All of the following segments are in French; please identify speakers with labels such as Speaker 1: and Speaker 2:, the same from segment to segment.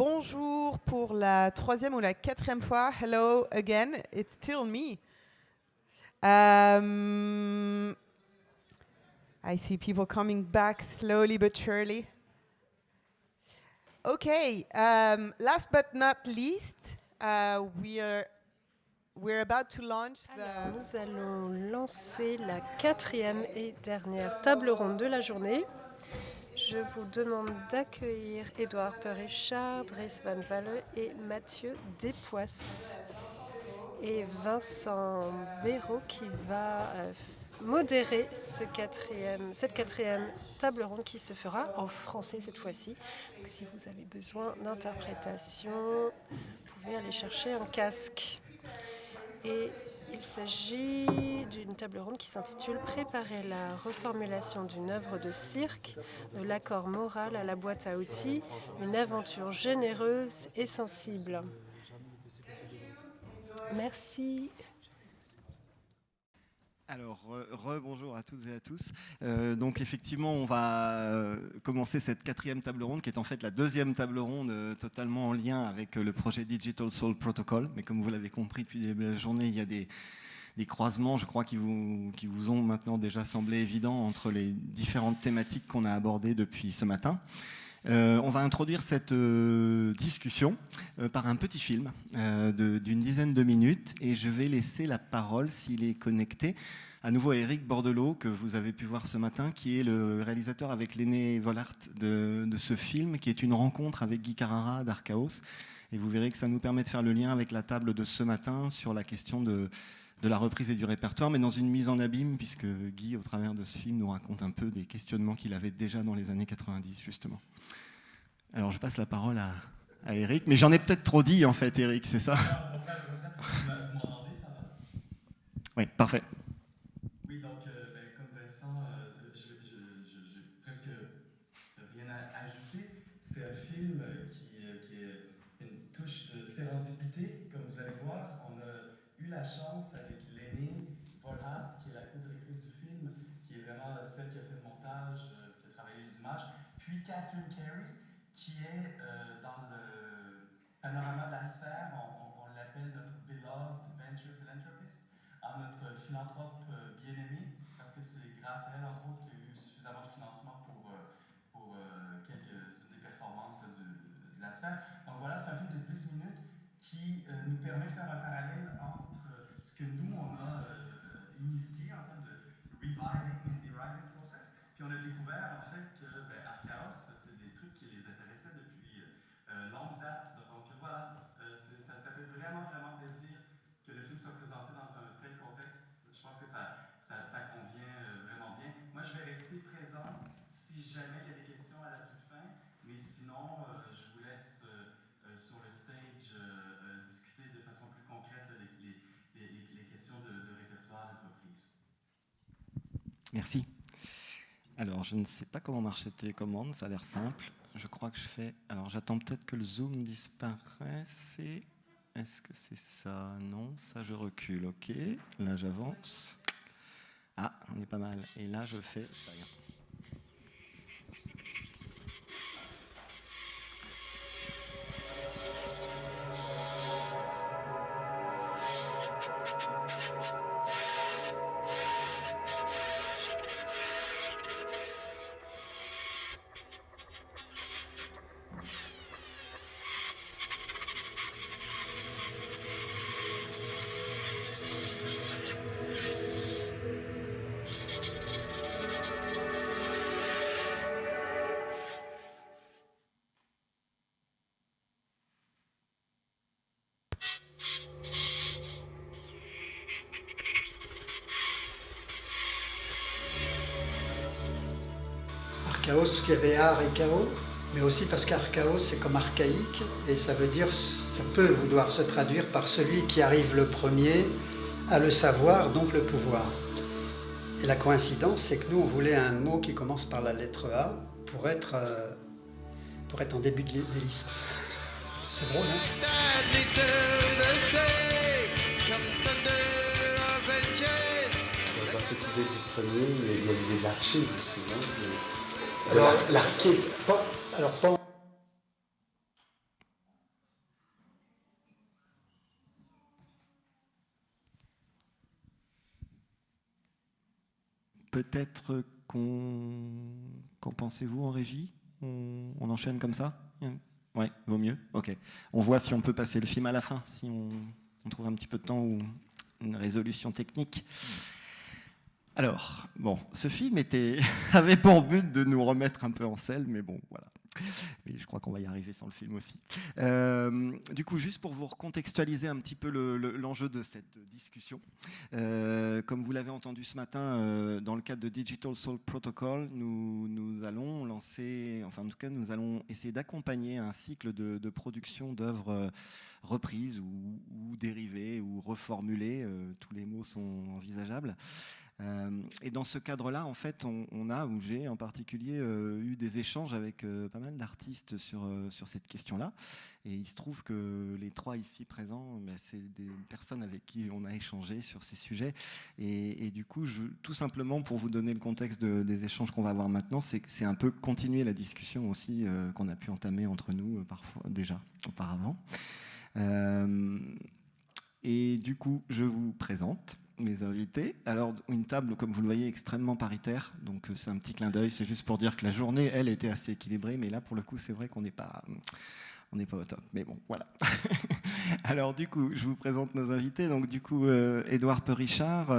Speaker 1: bonjour pour la troisième ou la quatrième fois. Hello again, it's still me. I see people coming back slowly but surely. Okay, last but not least, we're about to launch
Speaker 2: Alors, nous allons lancer la quatrième et dernière table ronde de la journée. Je vous demande d'accueillir Édouard Perrichard, Dries Van Walle et Mathieu Despoisses. Et Vincent Béraud qui va modérer cette quatrième table ronde qui se fera en français cette fois-ci. Donc, si vous avez besoin d'interprétation, vous pouvez aller chercher un casque. Et il s'agit d'une table ronde qui s'intitule « Préparer la reformulation d'une œuvre de cirque, de l'accord moral à la boîte à outils, une aventure généreuse et sensible ». Merci.
Speaker 3: Alors, bonjour à toutes et à tous. Donc effectivement, on va commencer cette quatrième table ronde, qui est en fait la deuxième table ronde totalement en lien avec le projet Digital Soul Protocol. Mais comme vous l'avez compris depuis le début de la journée, il y a des croisements, je crois, qui vous ont maintenant déjà semblé évidents entre les différentes thématiques qu'on a abordées depuis ce matin. On va introduire cette discussion par un petit film d'une dizaine de minutes et je vais laisser la parole, s'il est connecté, à nouveau à Éric Bordelot, que vous avez pu voir ce matin, qui est le réalisateur avec Léné Volart de ce film, qui est une rencontre avec Guy Carrara d'Archaos. Et vous verrez que ça nous permet de faire le lien avec la table de ce matin sur la question de la reprise et du répertoire, mais dans une mise en abîme, puisque Guy, au travers de ce film, nous raconte un peu des questionnements qu'il avait déjà dans les années 90, justement. Alors, je passe la parole à Éric, mais j'en ai peut-être trop dit, en fait, Éric, c'est ça?
Speaker 4: Vous m'entendez, ça va?
Speaker 3: Oui, parfait.
Speaker 4: Oui, donc, comme Vincent, j'ai presque rien à ajouter. C'est un film qui est une touche de sérendipité, comme vous allez voir. On a eu la chance avec Léné Volart, qui est la co-directrice du film, qui est vraiment celle qui a fait le montage, qui a travaillé les images, puis Catherine Carey, qui est dans le panorama de la sphère. On l'appelle notre beloved venture philanthropist, notre philanthrope bien-aimé, parce que c'est grâce à elle, entre autres, qu'il y a eu suffisamment de financement pour quelques-unes des performances de la sphère. Donc voilà, c'est un film de 10 minutes qui nous permet de faire un parallèle entre ce que nous, on a initié en termes de reviving and deriving process, puis on a découvert en fait que Archaos, c'est des trucs qui les intéressaient depuis longue date. Donc voilà, ça fait vraiment, vraiment plaisir que le film soit présenté dans un tel contexte. Je pense que ça convient vraiment bien. Moi, je vais rester présent si jamais il y a des questions à la toute fin, mais sinon, je vous laisse sur le stage discuter de façon plus concrète les questions de répertoire, de reprise.
Speaker 3: Merci. Alors, je ne sais pas comment marche cette télécommande, ça a l'air simple. Je crois que je fais... Alors, j'attends peut-être que le zoom disparaisse. Est-ce que c'est ça? Non, ça je recule, ok. Là, j'avance. Ah, on est pas mal. Et là, je fais rien.
Speaker 5: Archaos, parce qu'il y avait art et chaos, mais aussi parce qu'archaos, c'est comme archaïque, et ça veut dire, ça peut vouloir se traduire par celui qui arrive le premier à le savoir, donc le pouvoir. Et la coïncidence, c'est que nous, on voulait un mot qui commence par la lettre A pour être en début des listes. C'est drôle, hein?
Speaker 6: Dans cette idée du premier, il y a l'idée de l'archive aussi, non?
Speaker 5: Alors, l'archive, pas
Speaker 3: peut-être qu'en pensez-vous en régie? On enchaîne comme ça? Ouais, vaut mieux. Ok. On voit si on peut passer le film à la fin, si on trouve un petit peu de temps ou une résolution technique. Alors, bon, ce film avait pour but de nous remettre un peu en selle, mais bon, voilà. Mais je crois qu'on va y arriver sans le film aussi. Du coup, juste pour vous recontextualiser un petit peu l'enjeu de cette discussion, comme vous l'avez entendu ce matin, dans le cadre de Digital Soul Protocol, nous allons lancer, enfin en tout cas, nous allons essayer d'accompagner un cycle de production d'œuvres reprises ou dérivées ou reformulées. Tous les mots sont envisageables. Et dans ce cadre-là, en fait, ou j'ai en particulier eu des échanges avec pas mal d'artistes sur cette question-là. Et il se trouve que les trois ici présents, c'est des personnes avec qui on a échangé sur ces sujets. Et du coup, tout simplement pour vous donner le contexte des échanges qu'on va avoir maintenant, c'est un peu continuer la discussion aussi qu'on a pu entamer entre nous parfois déjà auparavant. Et du coup, je vous présente mes invités. Alors, une table, comme vous le voyez, extrêmement paritaire. Donc, c'est un petit clin d'œil. C'est juste pour dire que la journée, elle, était assez équilibrée. Mais là, pour le coup, c'est vrai qu'on n'est pas au top. Mais bon, voilà. Alors, du coup, je vous présente nos invités. Donc, du coup, Édouard Peu-Richard.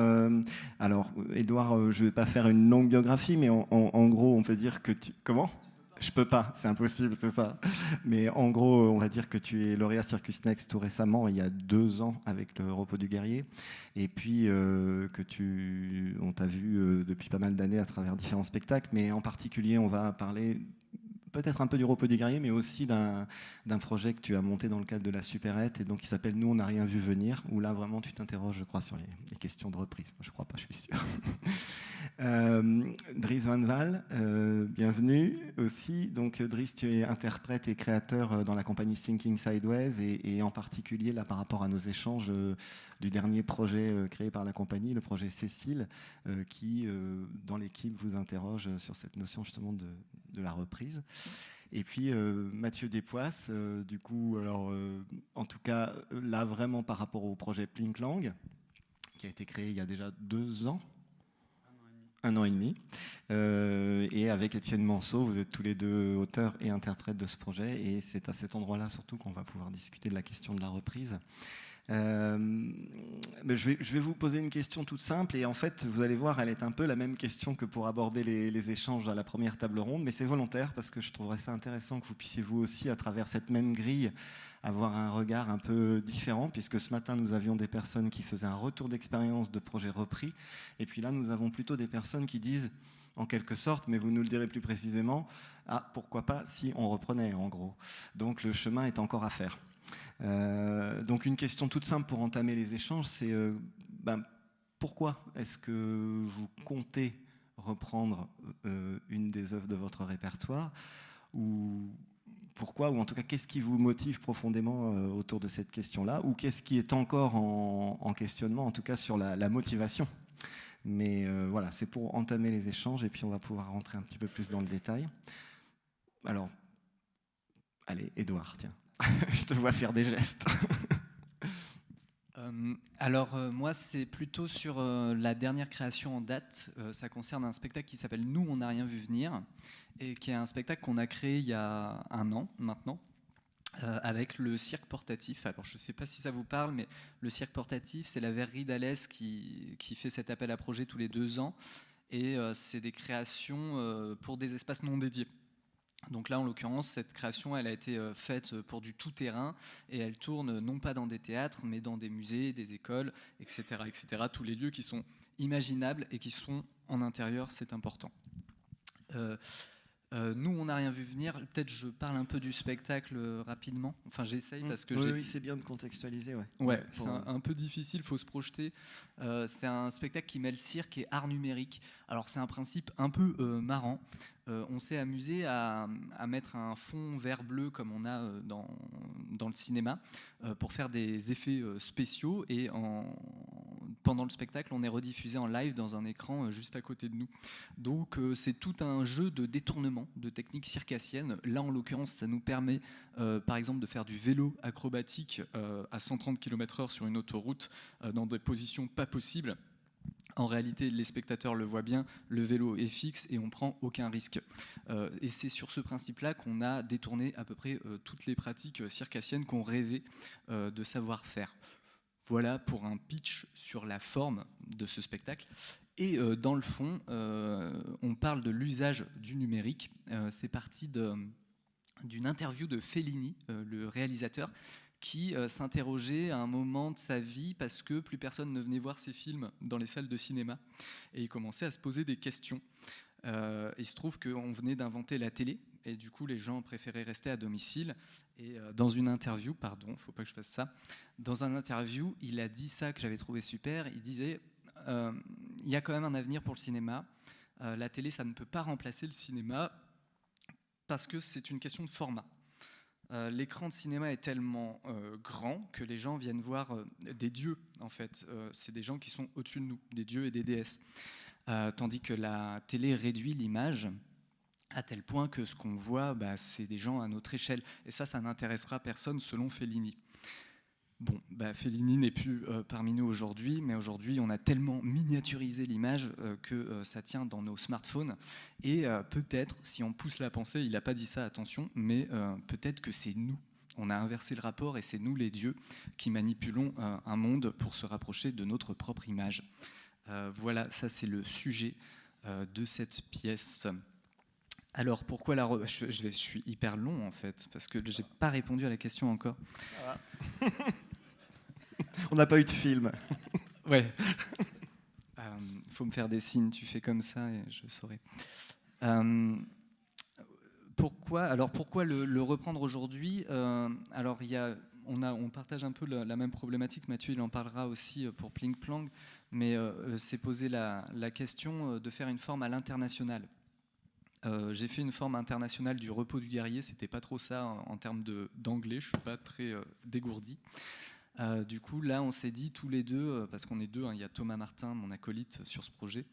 Speaker 3: Alors, Édouard, je ne vais pas faire une longue biographie, mais en gros, on peut dire que tu... Comment ? Je peux pas, c'est impossible, c'est ça. Mais en gros, on va dire que tu es lauréat Circus Next tout récemment, il y a 2 ans, avec le Repos du Guerrier. Et puis, on t'a vu depuis pas mal d'années à travers différents spectacles. Mais en particulier, on va parler peut-être un peu du Repos du Guerrier, mais aussi d'un projet que tu as monté dans le cadre de la Supérette, et donc qui s'appelle Nous, on n'a rien vu venir, où là, vraiment, tu t'interroges, je crois, sur les questions de reprise. Je crois pas, je suis sûr. Dries Van Waal, bienvenue aussi. Donc Dries, tu es interprète et créateur dans la compagnie Thinking Sideways, et en particulier là par rapport à nos échanges du dernier projet créé par la compagnie, le projet Cécile, qui dans l'équipe vous interroge sur cette notion justement de la reprise. Et puis Mathieu Despoisses, du coup, alors en tout cas là vraiment par rapport au projet Plinklang, qui a été créé il y a déjà 2 ans. 1 an et demi. Et avec Étienne Manceau, vous êtes tous les deux auteurs et interprètes de ce projet. Et c'est à cet endroit-là surtout qu'on va pouvoir discuter de la question de la reprise. Mais je vais vous poser une question toute simple. Et en fait, vous allez voir, elle est un peu la même question que pour aborder les échanges à la première table ronde. Mais c'est volontaire parce que je trouverais ça intéressant que vous puissiez vous aussi, à travers cette même grille, avoir un regard un peu différent, puisque ce matin, nous avions des personnes qui faisaient un retour d'expérience de projets repris. Et puis là, nous avons plutôt des personnes qui disent, en quelque sorte, mais vous nous le direz plus précisément, ah, pourquoi pas si on reprenait, en gros. Donc le chemin est encore à faire. Donc une question toute simple pour entamer les échanges, c'est pourquoi est-ce que vous comptez reprendre une des œuvres de votre répertoire, ou pourquoi, ou en tout cas qu'est-ce qui vous motive profondément autour de cette question-là, ou qu'est-ce qui est encore en questionnement, en tout cas sur la motivation. Mais voilà, c'est pour entamer les échanges et puis on va pouvoir rentrer un petit peu plus dans le détail. Alors, allez, Édouard, tiens. Je te vois faire des gestes.
Speaker 7: Moi, c'est plutôt sur la dernière création en date. Ça concerne un spectacle qui s'appelle Nous, on n'a rien vu venir, et qui est un spectacle qu'on a créé il y a 1 an maintenant, avec le cirque portatif. Alors, je ne sais pas si ça vous parle, mais le cirque portatif, c'est la verrerie d'Alès qui fait cet appel à projet tous les 2 ans, et c'est des créations pour des espaces non dédiés. Donc là, en l'occurrence, cette création, elle a été faite pour du tout-terrain, et elle tourne non pas dans des théâtres, mais dans des musées, des écoles, etc., etc. Tous les lieux qui sont imaginables et qui sont en intérieur, c'est important. Nous, on n'a rien vu venir. Peut-être je parle un peu du spectacle rapidement. Enfin, j'essaye parce que
Speaker 3: oui, c'est bien de contextualiser.
Speaker 7: Ouais, c'est un peu difficile, il faut se projeter. C'est un spectacle qui mêle cirque et art numérique. Alors, c'est un principe un peu marrant. On s'est amusé à mettre un fond vert-bleu comme on a dans le cinéma pour faire des effets spéciaux, et pendant le spectacle, on est rediffusé en live dans un écran juste à côté de nous. Donc c'est tout un jeu de détournement de techniques circassiennes. Là, en l'occurrence, ça nous permet par exemple de faire du vélo acrobatique à 130 km/h sur une autoroute dans des positions pas possibles. En réalité, les spectateurs le voient bien, le vélo est fixe et on ne prend aucun risque. Et c'est sur ce principe-là qu'on a détourné à peu près toutes les pratiques circassiennes qu'on rêvait de savoir faire. Voilà pour un pitch sur la forme de ce spectacle. Et dans le fond, on parle de l'usage du numérique. C'est parti d'une interview de Fellini, le réalisateur, qui s'interrogeait à un moment de sa vie parce que plus personne ne venait voir ses films dans les salles de cinéma. Et il commençait à se poser des questions. Il se trouve qu'on venait d'inventer la télé, et du coup les gens préféraient rester à domicile. Et dans une interview, pardon, il ne faut pas que je fasse ça, dans une interview, il a dit ça que j'avais trouvé super, il disait il y a quand même un avenir pour le cinéma, la télé ça ne peut pas remplacer le cinéma parce que c'est une question de format. L'écran de cinéma est tellement grand que les gens viennent voir des dieux, en fait. C'est des gens qui sont au-dessus de nous, des dieux et des déesses. Tandis que la télé réduit l'image à tel point que ce qu'on voit, c'est des gens à notre échelle. Et ça n'intéressera personne selon Fellini. Bon, Fellini n'est plus parmi nous aujourd'hui, mais aujourd'hui, on a tellement miniaturisé l'image que ça tient dans nos smartphones. Et peut-être, si on pousse la pensée, il n'a pas dit ça, attention, mais peut-être que c'est nous. On a inversé le rapport et c'est nous, les dieux, qui manipulons un monde pour se rapprocher de notre propre image. Voilà, ça c'est le sujet de cette pièce. Alors, pourquoi je suis hyper long, en fait, parce que je n'ai pas répondu à la question encore.
Speaker 3: Ah. On n'a pas eu de film.
Speaker 7: Ouais. Faut me faire des signes, tu fais comme ça et je saurai. Pourquoi le reprendre aujourd'hui ? Alors, on partage un peu la même problématique. Mathieu, il en parlera aussi pour Pling Plang, mais c'est poser la question de faire une forme à l'international. J'ai fait une forme internationale du repos du guerrier, c'était pas trop ça en termes d'anglais, je suis pas très dégourdi. Du coup, là, on s'est dit tous les deux, parce qu'on est deux, il y a Thomas Martin, mon acolyte, sur ce projet,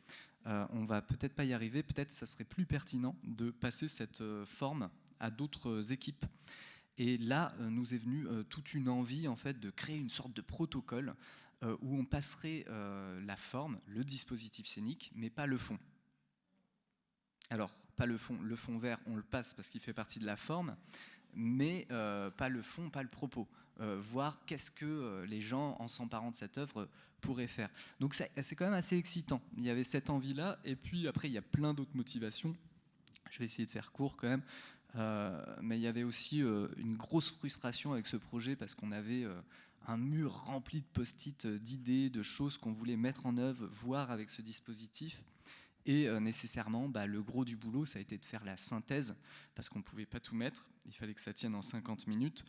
Speaker 7: on va peut-être pas y arriver, peut-être ça serait plus pertinent de passer cette forme à d'autres équipes. Et là, nous est venue toute une envie, en fait, de créer une sorte de protocole où on passerait la forme, le dispositif scénique, mais pas le fond. Alors, pas le fond vert, on le passe parce qu'il fait partie de la forme, mais pas le fond, pas le propos. Voir qu'est-ce que les gens, en s'emparant de cette œuvre, pourraient faire. Donc c'est quand même assez excitant. Il y avait cette envie-là, et puis après, il y a plein d'autres motivations. Je vais essayer de faire court quand même. Mais il y avait aussi une grosse frustration avec ce projet, parce qu'on avait un mur rempli de post-it, d'idées, de choses qu'on voulait mettre en œuvre, voir avec ce dispositif. Et nécessairement, le gros du boulot, ça a été de faire la synthèse, parce qu'on ne pouvait pas tout mettre, il fallait que ça tienne en 50 minutes,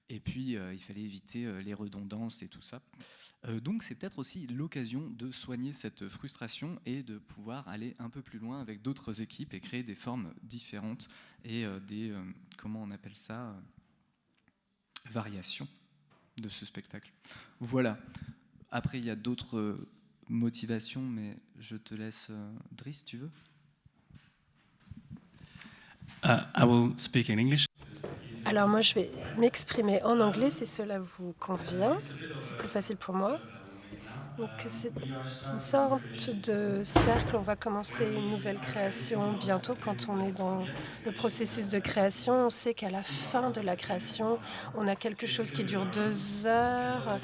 Speaker 7: et puis il fallait éviter les redondances et tout ça. Donc c'est peut-être aussi l'occasion de soigner cette frustration et de pouvoir aller un peu plus loin avec d'autres équipes et créer des formes différentes et comment on appelle ça, variations de ce spectacle. Voilà. Après, il y a d'autres motivation, mais je te laisse, Driss, tu veux?
Speaker 8: I will speak in English.
Speaker 2: Alors moi, je vais m'exprimer en anglais si cela vous convient. C'est plus facile pour moi. Donc c'est une sorte de cercle. On va commencer une nouvelle création bientôt. Quand on est dans le processus de création, on sait qu'à la fin de la création, on a quelque chose qui dure 2 heures,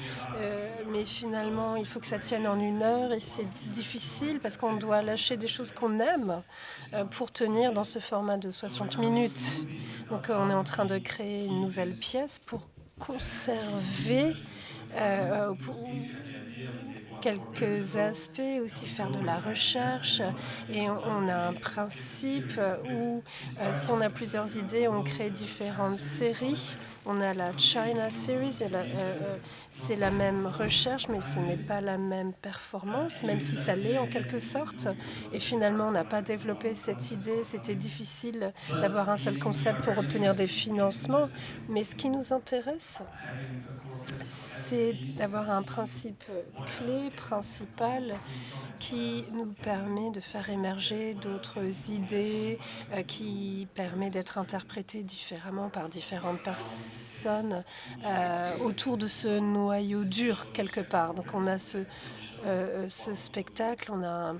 Speaker 2: mais finalement, il faut que ça tienne en 1 heure, et c'est difficile parce qu'on doit lâcher des choses qu'on aime pour tenir dans ce format de 60 minutes. Donc on est en train de créer une nouvelle pièce pour conserver quelques aspects, aussi faire de la recherche, et on a un principe où si on a plusieurs idées, on crée différentes séries. On a la China Series, c'est la même recherche, mais ce n'est pas la même performance, même si ça l'est en quelque sorte. Et finalement, on n'a pas développé cette idée. C'était difficile d'avoir un seul concept pour obtenir des financements. Mais ce qui nous intéresse, c'est d'avoir un principe clé, principal, qui nous permet de faire émerger d'autres idées, qui permet d'être interprétées différemment par différentes personnes autour de ce noyau dur quelque part. Donc on a ce ce spectacle, on a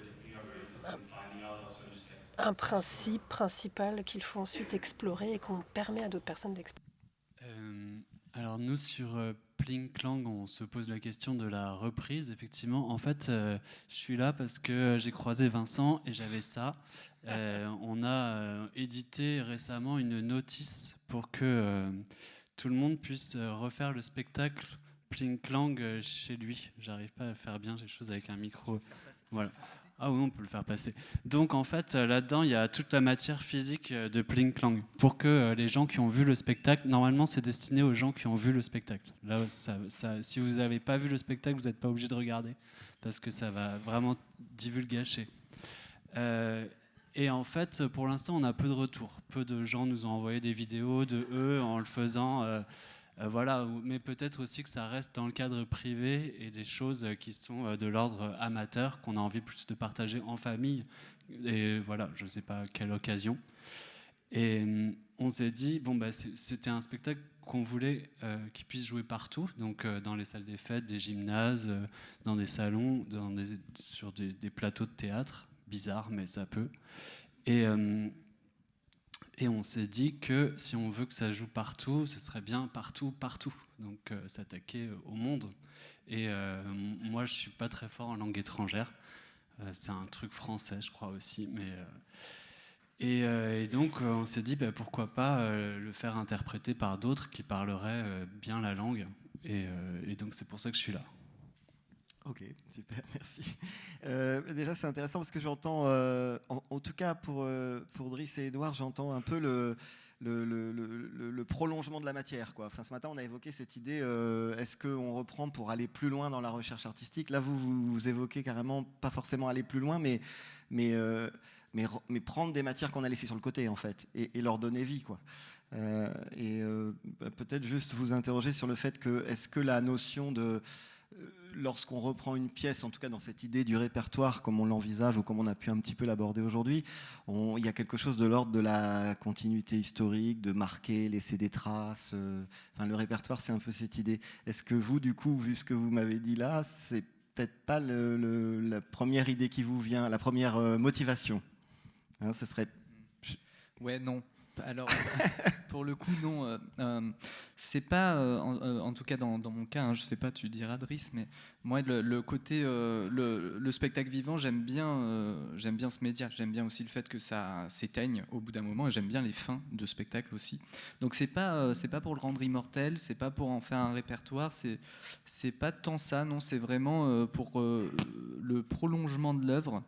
Speaker 2: un principe principal qu'il faut ensuite explorer et qu'on permet à d'autres personnes d'explorer.
Speaker 9: Alors nous, sur Pling Clang, on se pose la question de la reprise. Effectivement, en fait, je suis là parce que j'ai croisé Vincent et j'avais ça. On a édité récemment une notice pour que tout le monde puisse refaire le spectacle Pling Clang chez lui. J'arrive pas à le faire bien, j'ai des choses avec un micro. Voilà. Ah oui, on peut le faire passer. Donc en fait, là-dedans, il y a toute la matière physique de Pling Clang. Pour que les gens qui ont vu le spectacle, normalement, c'est destiné aux gens qui ont vu le spectacle. Là, si vous n'avez pas vu le spectacle, vous n'êtes pas obligé de regarder, parce que ça va vraiment divulgacher. Et en fait, pour l'instant, on a peu de retours. Peu de gens nous ont envoyé des vidéos de eux en le faisant. Voilà, mais peut-être aussi que ça reste dans le cadre privé et des choses qui sont de l'ordre amateur, qu'on a envie plus de partager en famille. Et voilà, je ne sais pas à quelle occasion. Et on s'est dit, bon, bah, c'était un spectacle qu'on voulait qu'il puisse jouer partout, donc dans les salles des fêtes, des gymnases, dans des salons, sur des plateaux de théâtre. Bizarre, mais ça peut. Et on s'est dit que si on veut que ça joue partout, ce serait bien partout. Donc s'attaquer au monde. Et moi, je ne suis pas très fort en langue étrangère. C'est un truc français, je crois aussi. Et donc, on s'est dit, pourquoi pas le faire interpréter par d'autres qui parleraient bien la langue. Et donc, c'est pour ça que je suis là.
Speaker 3: Ok, super, merci. Déjà, c'est intéressant parce que j'entends, en tout cas pour Driss et Édouard, j'entends un peu le prolongement de la matière, quoi. Enfin, ce matin, on a évoqué cette idée, est-ce qu'on reprend pour aller plus loin dans la recherche artistique? Là, vous évoquez carrément, pas forcément aller plus loin, mais prendre des matières qu'on a laissées sur le côté, en fait, et leur donner vie, quoi. Peut-être juste vous interroger sur le fait que, est-ce que la notion de... lorsqu'on reprend une pièce, en tout cas dans cette idée du répertoire comme on l'envisage ou comme on a pu un petit peu l'aborder aujourd'hui, il y a quelque chose de l'ordre de la continuité historique, de marquer, laisser des traces. Enfin, le répertoire, c'est un peu cette idée. Est-ce que vous, du coup, vu ce que vous m'avez dit là, c'est peut-être pas la première idée qui vous vient, la première motivation, hein, ce serait...
Speaker 7: Ouais, non. Alors, pour le coup, non. C'est pas, en tout cas dans mon cas, hein, je sais pas, tu diras Driss, mais moi, le côté, le spectacle vivant, j'aime bien ce média. J'aime bien aussi le fait que ça s'éteigne au bout d'un moment, et j'aime bien les fins de spectacle aussi. Donc c'est pas pour le rendre immortel, c'est pas pour en faire un répertoire, c'est pas tant ça, non. C'est vraiment pour le prolongement de l'œuvre.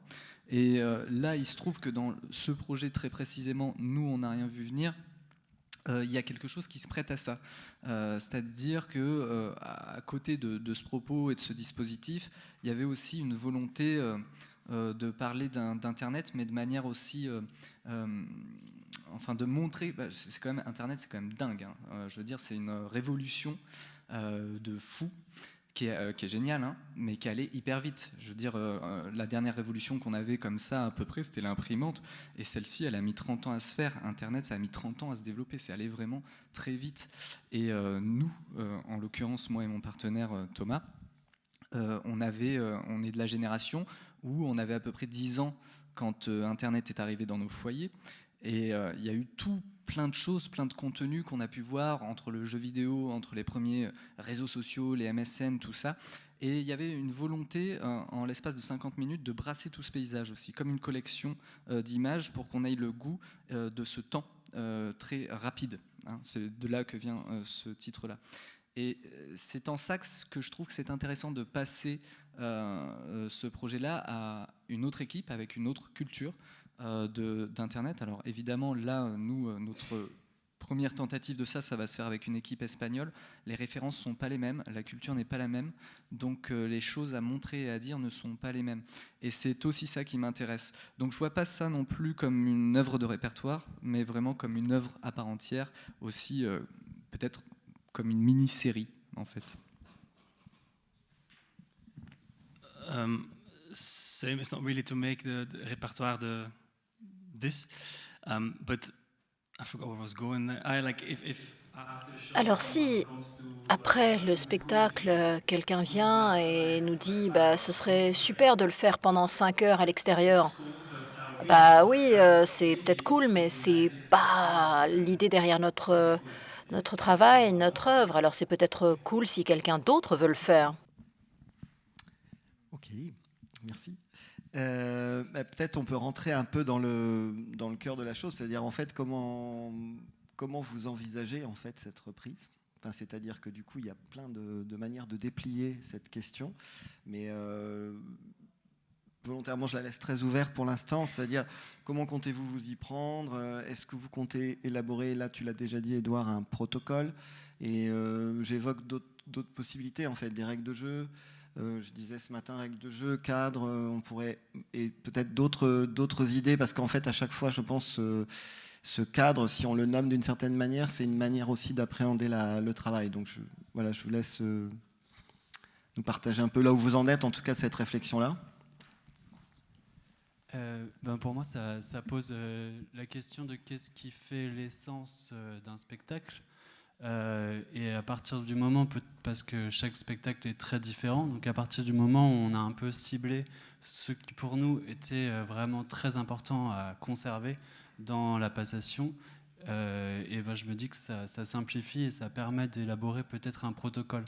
Speaker 7: Et là, il se trouve que dans ce projet très précisément, nous, on n'a rien vu venir. Il y a quelque chose qui se prête à ça. C'est-à-dire qu'à côté de ce propos et de ce dispositif, il y avait aussi une volonté de parler d'Internet, mais de manière aussi... enfin, de montrer... c'est quand même, Internet, c'est quand même dingue. Hein. Je veux dire, c'est une révolution de fou. Qui est génial, hein, mais qui allait hyper vite. Je veux dire, la dernière révolution qu'on avait comme ça, à peu près, c'était l'imprimante. Et celle-ci, elle a mis 30 ans à se faire. Internet, ça a mis 30 ans à se développer. C'est allé vraiment très vite. Et nous, en l'occurrence, moi et mon partenaire Thomas, on est de la génération où on avait à peu près 10 ans quand Internet est arrivé dans nos foyers. Et il y a eu plein de choses, plein de contenus qu'on a pu voir entre le jeu vidéo, entre les premiers réseaux sociaux, les MSN, tout ça. Et il y avait une volonté, en l'espace de 50 minutes, de brasser tout ce paysage aussi, comme une collection d'images pour qu'on ait le goût de ce temps très rapide. Hein. C'est de là que vient ce titre-là. Et c'est en ça que je trouve que c'est intéressant de passer ce projet-là à une autre équipe, avec une autre culture, d'Internet. Alors évidemment, là, nous, notre première tentative de ça va se faire avec une équipe espagnole. Les références ne sont pas les mêmes, la culture n'est pas la même, donc les choses à montrer et à dire ne sont pas les mêmes. Et c'est aussi ça qui m'intéresse. Donc je ne vois pas ça non plus comme une œuvre de répertoire, mais vraiment comme une œuvre à part entière, aussi peut-être comme une mini-série, en fait.
Speaker 8: Same, it's not really to make the répertoire this, but I forgot where I was going. If
Speaker 10: Alors si, après le spectacle, quelqu'un vient et nous dit ce serait super de le faire pendant 5 heures à l'extérieur. Bah oui, c'est peut-être cool, mais c'est pas l'idée derrière notre travail, notre œuvre. Alors c'est peut-être cool si quelqu'un d'autre veut le faire.
Speaker 3: Ok, merci. Peut-être on peut rentrer un peu dans le cœur de la chose, c'est-à-dire en fait comment vous envisagez en fait cette reprise. Enfin, c'est-à-dire que du coup il y a plein de manières de déplier cette question, mais volontairement je la laisse très ouverte pour l'instant, c'est-à-dire comment comptez-vous vous y prendre, est-ce que vous comptez élaborer, là tu l'as déjà dit Édouard, un protocole, et j'évoque d'autres possibilités en fait, des règles de jeu. Je disais ce matin, règles de jeu, cadre, on pourrait, et peut-être d'autres idées, parce qu'en fait, à chaque fois, je pense, ce cadre, si on le nomme d'une certaine manière, c'est une manière aussi d'appréhender le travail. Donc, je vous laisse nous partager un peu là où vous en êtes, en tout cas, cette réflexion-là.
Speaker 9: Pour moi, ça pose la question de qu'est-ce qui fait l'essence d'un spectacle. Et à partir du moment, parce que chaque spectacle est très différent, donc à partir du moment où on a un peu ciblé ce qui pour nous était vraiment très important à conserver dans la passation, et je me dis que ça simplifie et ça permet d'élaborer peut-être un protocole.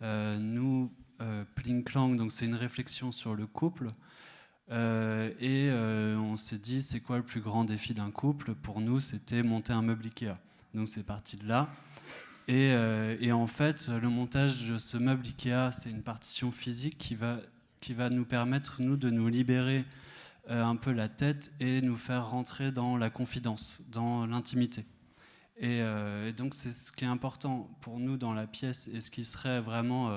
Speaker 9: Nous, Pling Clang, donc c'est une réflexion sur le couple, et on s'est dit c'est quoi le plus grand défi d'un couple. Pour nous, c'était monter un meuble Ikea. Donc c'est parti de là. Et en fait, le montage de ce meuble Ikea, c'est une partition physique qui va nous permettre, nous, de nous libérer un peu la tête et nous faire rentrer dans la confidence, dans l'intimité. Et donc, c'est ce qui est important pour nous dans la pièce et ce qui serait vraiment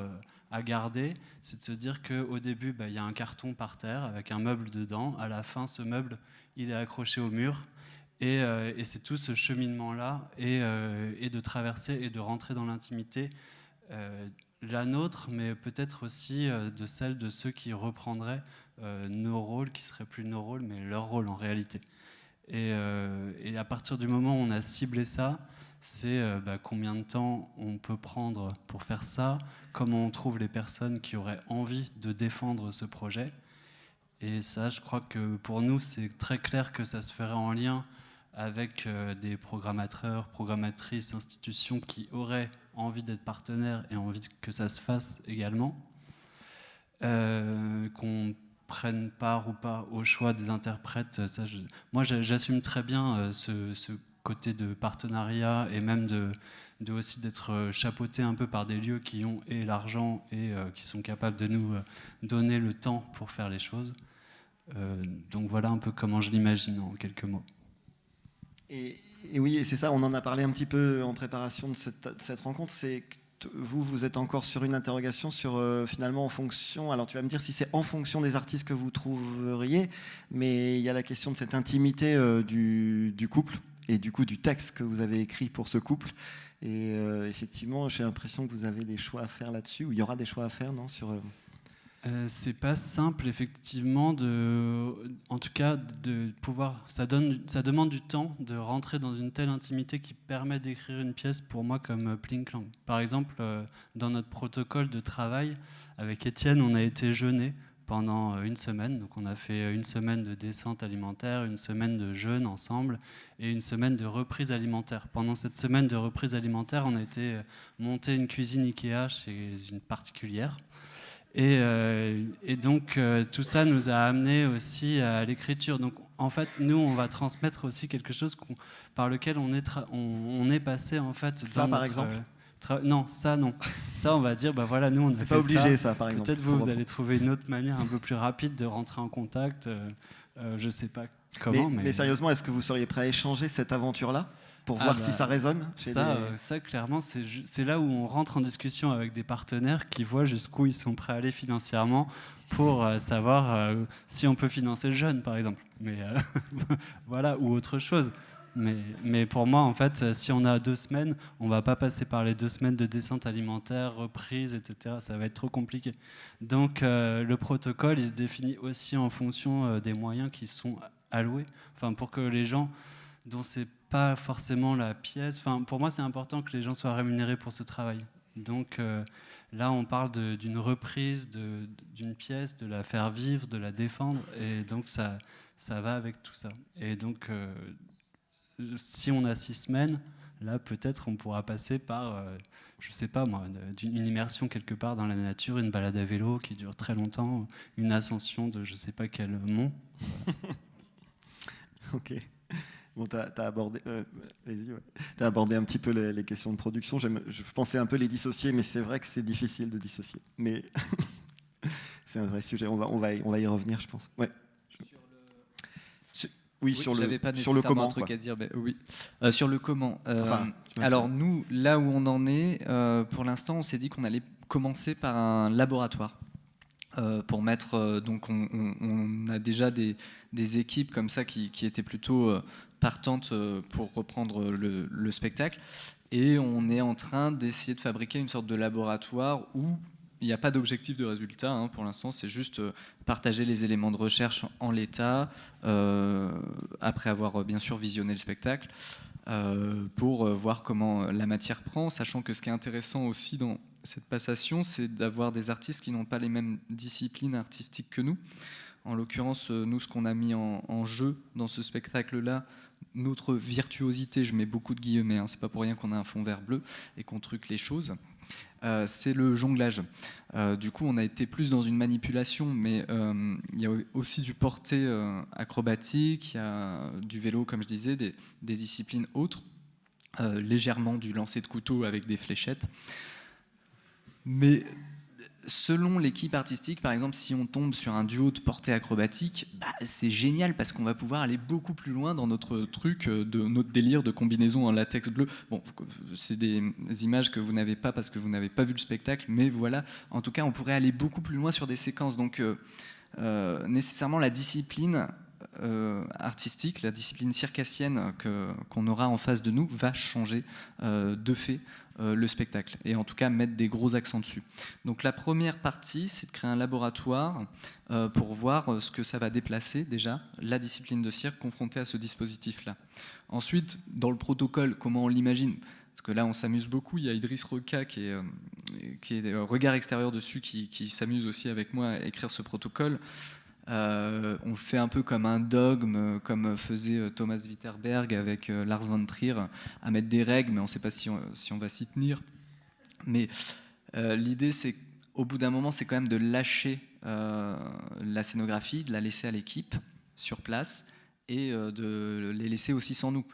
Speaker 9: à garder, c'est de se dire qu'au début, il y a un carton par terre avec un meuble dedans. À la fin, ce meuble, il est accroché au mur. Et c'est tout ce cheminement-là et de traverser et de rentrer dans l'intimité, la nôtre, mais peut-être aussi de celle de ceux qui reprendraient nos rôles, qui seraient plus nos rôles, mais leur rôle en réalité. Et à partir du moment où on a ciblé ça, c'est combien de temps on peut prendre pour faire ça, comment on trouve les personnes qui auraient envie de défendre ce projet. Et ça, je crois que pour nous, c'est très clair que ça se ferait en lien avec des programmateurs, programmatrices, institutions qui auraient envie d'être partenaires et envie que ça se fasse également. Qu'on prenne part ou pas au choix des interprètes, moi j'assume très bien ce côté de partenariat et même aussi d'être chapeauté un peu par des lieux qui ont et l'argent et qui sont capables de nous donner le temps pour faire les choses. Donc voilà un peu comment je l'imagine en quelques mots.
Speaker 3: Et oui, et c'est ça, on en a parlé un petit peu en préparation de cette rencontre, c'est que vous êtes encore sur une interrogation sur finalement en fonction, alors tu vas me dire si c'est en fonction des artistes que vous trouveriez, mais il y a la question de cette intimité du couple et du coup du texte que vous avez écrit pour ce couple. Et effectivement, j'ai l'impression que vous avez des choix à faire là-dessus, ou il y aura des choix à faire, non, sur...
Speaker 9: C'est pas simple, effectivement, en tout cas, de pouvoir. Ça demande du temps de rentrer dans une telle intimité qui permet d'écrire une pièce pour moi comme Pling Clang. Par exemple, dans notre protocole de travail, avec Étienne, on a été jeûner pendant une semaine. Donc, on a fait une semaine de descente alimentaire, une semaine de jeûne ensemble et une semaine de reprise alimentaire. Pendant cette semaine de reprise alimentaire, on a été monter une cuisine Ikea chez une particulière. Et donc, tout ça nous a amené aussi à l'écriture. Donc, en fait, nous, on va transmettre aussi quelque chose par lequel on est passé, en fait.
Speaker 3: Ça, par exemple
Speaker 9: non, ça, non. Ça, on va dire, voilà, nous, on a fait ça.
Speaker 3: C'est pas obligé, ça, par exemple.
Speaker 9: Peut-être vous allez trouver une autre manière un peu plus rapide de rentrer en contact. Je sais pas comment,
Speaker 3: mais sérieusement, est-ce que vous seriez prêt à échanger cette aventure-là pour voir si ça résonne chez
Speaker 9: ça, clairement, c'est là où on rentre en discussion avec des partenaires qui voient jusqu'où ils sont prêts à aller financièrement pour savoir si on peut financer le jeune, par exemple. Mais voilà, ou autre chose. Mais pour moi, en fait, si on a 2 semaines, on ne va pas passer par les 2 semaines de descente alimentaire, reprise, etc. Ça va être trop compliqué. Donc, le protocole, il se définit aussi en fonction des moyens qui sont alloués. Enfin, pour que les gens dont c'est pas forcément la pièce. Enfin, pour moi, c'est important que les gens soient rémunérés pour ce travail. Donc là, on parle d'une reprise d'une pièce, de la faire vivre, de la défendre, et donc ça va avec tout ça. Et donc, si on a 6 semaines, là, peut-être on pourra passer par, je sais pas moi, une immersion quelque part dans la nature, une balade à vélo qui dure très longtemps, une ascension de je sais pas quel mont.
Speaker 3: Ok. Bon, t'as abordé, t'as abordé un petit peu les questions de production. Je pensais un peu les dissocier, mais c'est vrai que c'est difficile de dissocier. Mais c'est un vrai sujet. On va y revenir, je pense. Ouais. Oui, sur le comment.
Speaker 7: Un truc
Speaker 3: quoi.
Speaker 7: À dire, oui. Sur le comment.
Speaker 3: Alors
Speaker 7: nous, là où on en est, pour l'instant, on s'est dit qu'on allait commencer par un laboratoire. Pour mettre, donc on a déjà des équipes comme ça qui étaient plutôt partantes pour reprendre le spectacle, et on est en train d'essayer de fabriquer une sorte de laboratoire où il n'y a pas d'objectif de résultat, hein, pour l'instant, c'est juste partager les éléments de recherche en l'état, après avoir bien sûr visionné le spectacle, pour voir comment la matière prend, sachant que ce qui est intéressant aussi dans cette passation, c'est d'avoir des artistes qui n'ont pas les mêmes disciplines artistiques que nous. En l'occurrence, nous, ce qu'on a mis en jeu dans ce spectacle-là, notre virtuosité, je mets beaucoup de guillemets, hein, c'est pas pour rien qu'on a un fond vert bleu et qu'on truque les choses, c'est le jonglage. Du coup, on a été plus dans une manipulation, mais il y a aussi du porté acrobatique, il y a du vélo, comme je disais, des disciplines autres, légèrement du lancer de couteau avec des fléchettes. Mais selon l'équipe artistique, par exemple, si on tombe sur un duo de portée acrobatique, c'est génial parce qu'on va pouvoir aller beaucoup plus loin dans notre truc, de notre délire de combinaison en latex bleu. Bon, c'est des images que vous n'avez pas parce que vous n'avez pas vu le spectacle, mais voilà, en tout cas, on pourrait aller beaucoup plus loin sur des séquences. Donc, nécessairement, la discipline artistique, la discipline circassienne qu'on aura en face de nous va changer de fait le spectacle, et en tout cas mettre des gros accents dessus. Donc la première partie, c'est de créer un laboratoire pour voir ce que ça va déplacer déjà, la discipline de cirque confrontée à ce dispositif-là. Ensuite, dans le protocole, comment on l'imagine ? Parce que là, on s'amuse beaucoup. Il y a Idriss Roca qui est regard extérieur dessus, qui s'amuse aussi avec moi à écrire ce protocole. On fait un peu comme un dogme, comme faisait Thomas Witterberg avec Lars von Trier, à mettre des règles, mais on ne sait pas si on va s'y tenir. Mais l'idée, c'est qu'au bout d'un moment, c'est quand même de lâcher la scénographie, de la laisser à l'équipe sur place, et de les laisser aussi sans nous.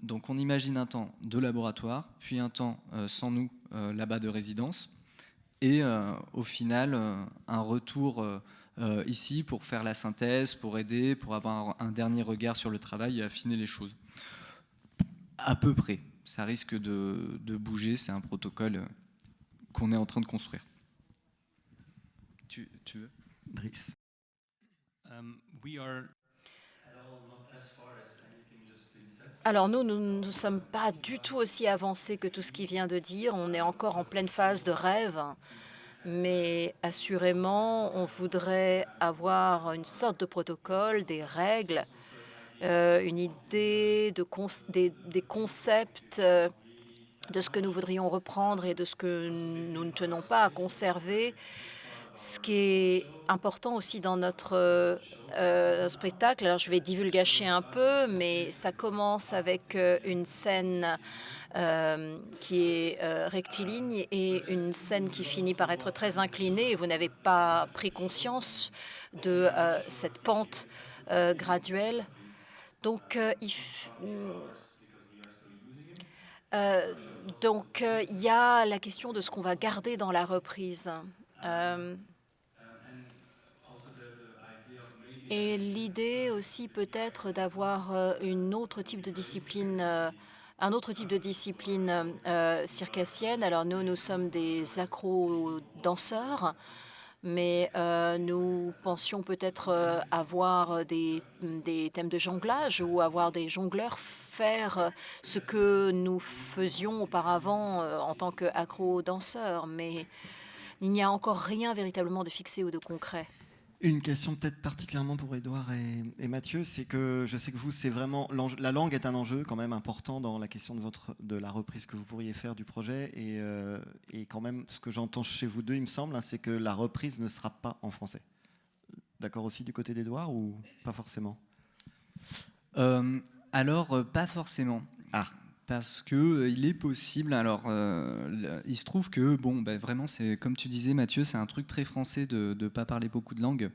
Speaker 7: Donc on imagine un temps de laboratoire, puis un temps sans nous là-bas de résidence, et au final un retour ici pour faire la synthèse, pour aider, pour avoir un dernier regard sur le travail et affiner les choses. À peu près. Ça risque de bouger, c'est un protocole qu'on est en train de construire. Tu veux ?
Speaker 3: Driss.
Speaker 10: Alors nous ne sommes pas du tout aussi avancés que tout ce qu'il vient de dire. On est encore en pleine phase de rêve. Mais assurément, on voudrait avoir une sorte de protocole, des règles, une idée des concepts de ce que nous voudrions reprendre et de ce que nous ne tenons pas à conserver. Ce qui est important aussi dans notre spectacle, alors je vais divulgacher un peu, mais ça commence avec une scène qui est rectiligne et une scène qui finit par être très inclinée. Et vous n'avez pas pris conscience de cette pente graduelle. Donc, il y a la question de ce qu'on va garder dans la reprise. Et l'idée aussi peut-être d'avoir un autre type de discipline circassienne. Alors nous sommes des acro-danseurs, mais nous pensions peut-être avoir des thèmes de jonglage ou avoir des jongleurs faire ce que nous faisions auparavant en tant qu'acro-danseurs. Mais il n'y a encore rien véritablement de fixé ou de concret.
Speaker 3: Une question peut-être particulièrement pour Édouard et Mathieu, c'est que je sais que vous, c'est vraiment la langue est un enjeu quand même important dans la question de la reprise que vous pourriez faire du projet, et quand même ce que j'entends chez vous deux, il me semble, hein, c'est que la reprise ne sera pas en français. D'accord aussi du côté d'Édouard ou pas forcément?
Speaker 7: Alors pas forcément.
Speaker 3: Ah.
Speaker 7: Parce que il est possible. Alors, il se trouve que vraiment, c'est comme tu disais, Mathieu, c'est un truc très français de ne pas parler beaucoup de langues,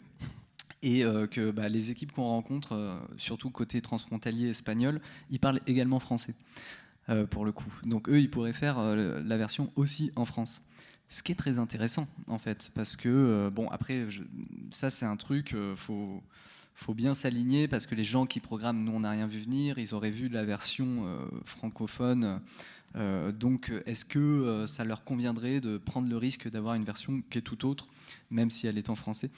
Speaker 7: et que les équipes qu'on rencontre, surtout côté transfrontalier espagnol, ils parlent également français pour le coup. Donc eux, ils pourraient faire la version aussi en France. Ce qui est très intéressant en fait, parce que après, ça c'est un truc, faut bien s'aligner, parce que les gens qui programment Nous on n'a rien vu venir, ils auraient vu la version francophone. Donc est-ce que ça leur conviendrait de prendre le risque d'avoir une version qui est tout autre, même si elle est en français?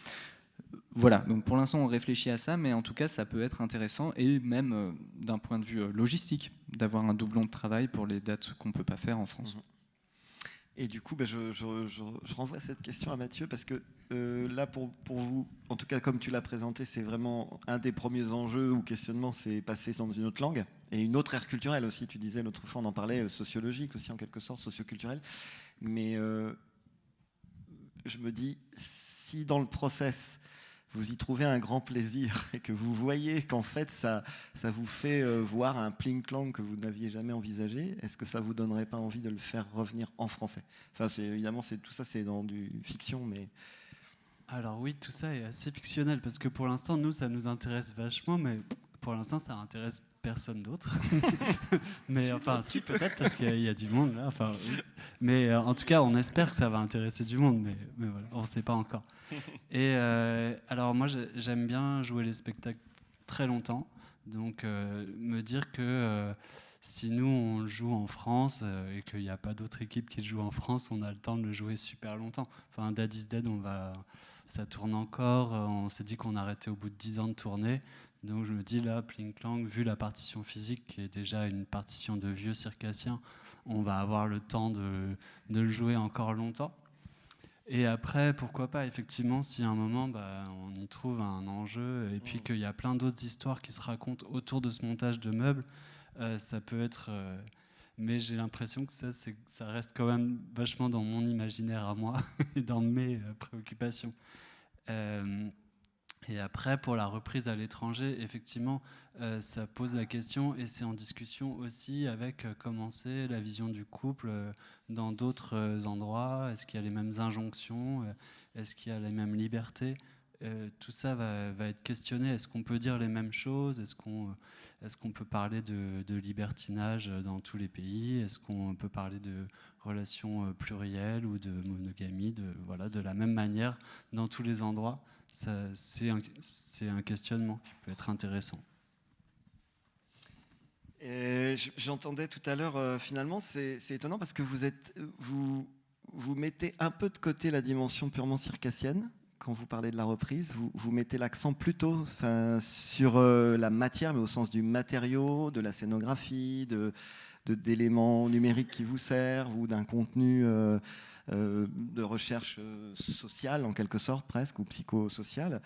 Speaker 7: Voilà, donc pour l'instant on réfléchit à ça, mais en tout cas ça peut être intéressant, et même d'un point de vue logistique, d'avoir un doublon de travail pour les dates qu'on ne peut pas faire en France.
Speaker 3: Et du coup, je renvoie cette question à Mathieu, parce que là, pour vous, en tout cas comme tu l'as présenté, c'est vraiment un des premiers enjeux ou questionnements, c'est passer dans une autre langue, et une autre ère culturelle aussi, tu disais l'autre fois, on en parlait, sociologique aussi en quelque sorte, socioculturelle. Mais je me dis, si dans le process, vous y trouvez un grand plaisir et que vous voyez qu'en fait ça vous fait voir un Plinklang que vous n'aviez jamais envisagé, est-ce que ça vous donnerait pas envie de le faire revenir en français? Enfin, évidemment, tout ça c'est dans du fiction, mais...
Speaker 9: Alors oui, tout ça est assez fictionnel, parce que pour l'instant, nous, ça nous intéresse vachement, mais pour l'instant, ça intéresse personne d'autre. Mais enfin, si, peut-être, parce qu'il y a du monde là. Enfin, oui. Mais en tout cas, on espère que ça va intéresser du monde, mais voilà, on ne sait pas encore. Et alors moi, j'aime bien jouer les spectacles très longtemps, donc me dire que si nous, on joue en France et qu'il n'y a pas d'autres équipes qui jouent en France, on a le temps de le jouer super longtemps. Enfin, Dad is Dead, ça tourne encore. On s'est dit qu'on arrêtait au bout de 10 ans de tournée. Donc je me dis là, Plinklang, vu la partition physique qui est déjà une partition de vieux circassiens, on va avoir le temps de le jouer encore longtemps. Et après, pourquoi pas, effectivement, si à un moment on y trouve un enjeu, et puis qu'il y a plein d'autres histoires qui se racontent autour de ce montage de meubles, ça peut être... mais j'ai l'impression que ça reste quand même vachement dans mon imaginaire à moi et dans mes préoccupations. Et après, pour la reprise à l'étranger, effectivement, ça pose la question, et c'est en discussion aussi avec comment c'est la vision du couple dans d'autres endroits. Est-ce qu'il y a les mêmes injonctions? Est-ce qu'il y a les mêmes libertés? Tout ça va être questionné. Est-ce qu'on peut dire les mêmes choses? Est-ce qu'on peut parler de libertinage dans tous les pays? Est-ce qu'on peut parler de relations plurielles ou de monogamie de la même manière dans tous les endroits? C'est un questionnement qui peut être intéressant.
Speaker 3: J'entendais tout à l'heure, finalement, c'est étonnant parce que vous mettez un peu de côté la dimension purement circassienne. Quand vous parlez de la reprise, vous mettez l'accent plutôt sur la matière, mais au sens du matériau, de la scénographie, d'éléments numériques qui vous servent, ou d'un contenu de recherche sociale, en quelque sorte, presque, ou psychosociale.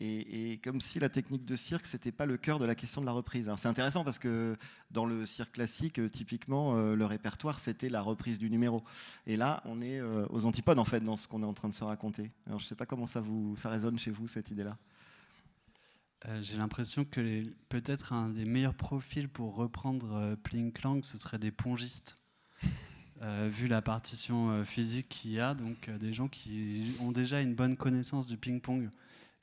Speaker 3: Et comme si la technique de cirque, c'était pas le cœur de la question de la reprise. Alors, c'est intéressant parce que dans le cirque classique, typiquement, le répertoire, c'était la reprise du numéro. Et là, on est aux antipodes, en fait, dans ce qu'on est en train de se raconter. Alors, je sais pas comment ça résonne chez vous, cette idée-là.
Speaker 9: J'ai l'impression que peut-être un des meilleurs profils pour reprendre Plinklang, ce serait des pongistes. Vu la partition physique qu'il y a, donc des gens qui ont déjà une bonne connaissance du ping-pong.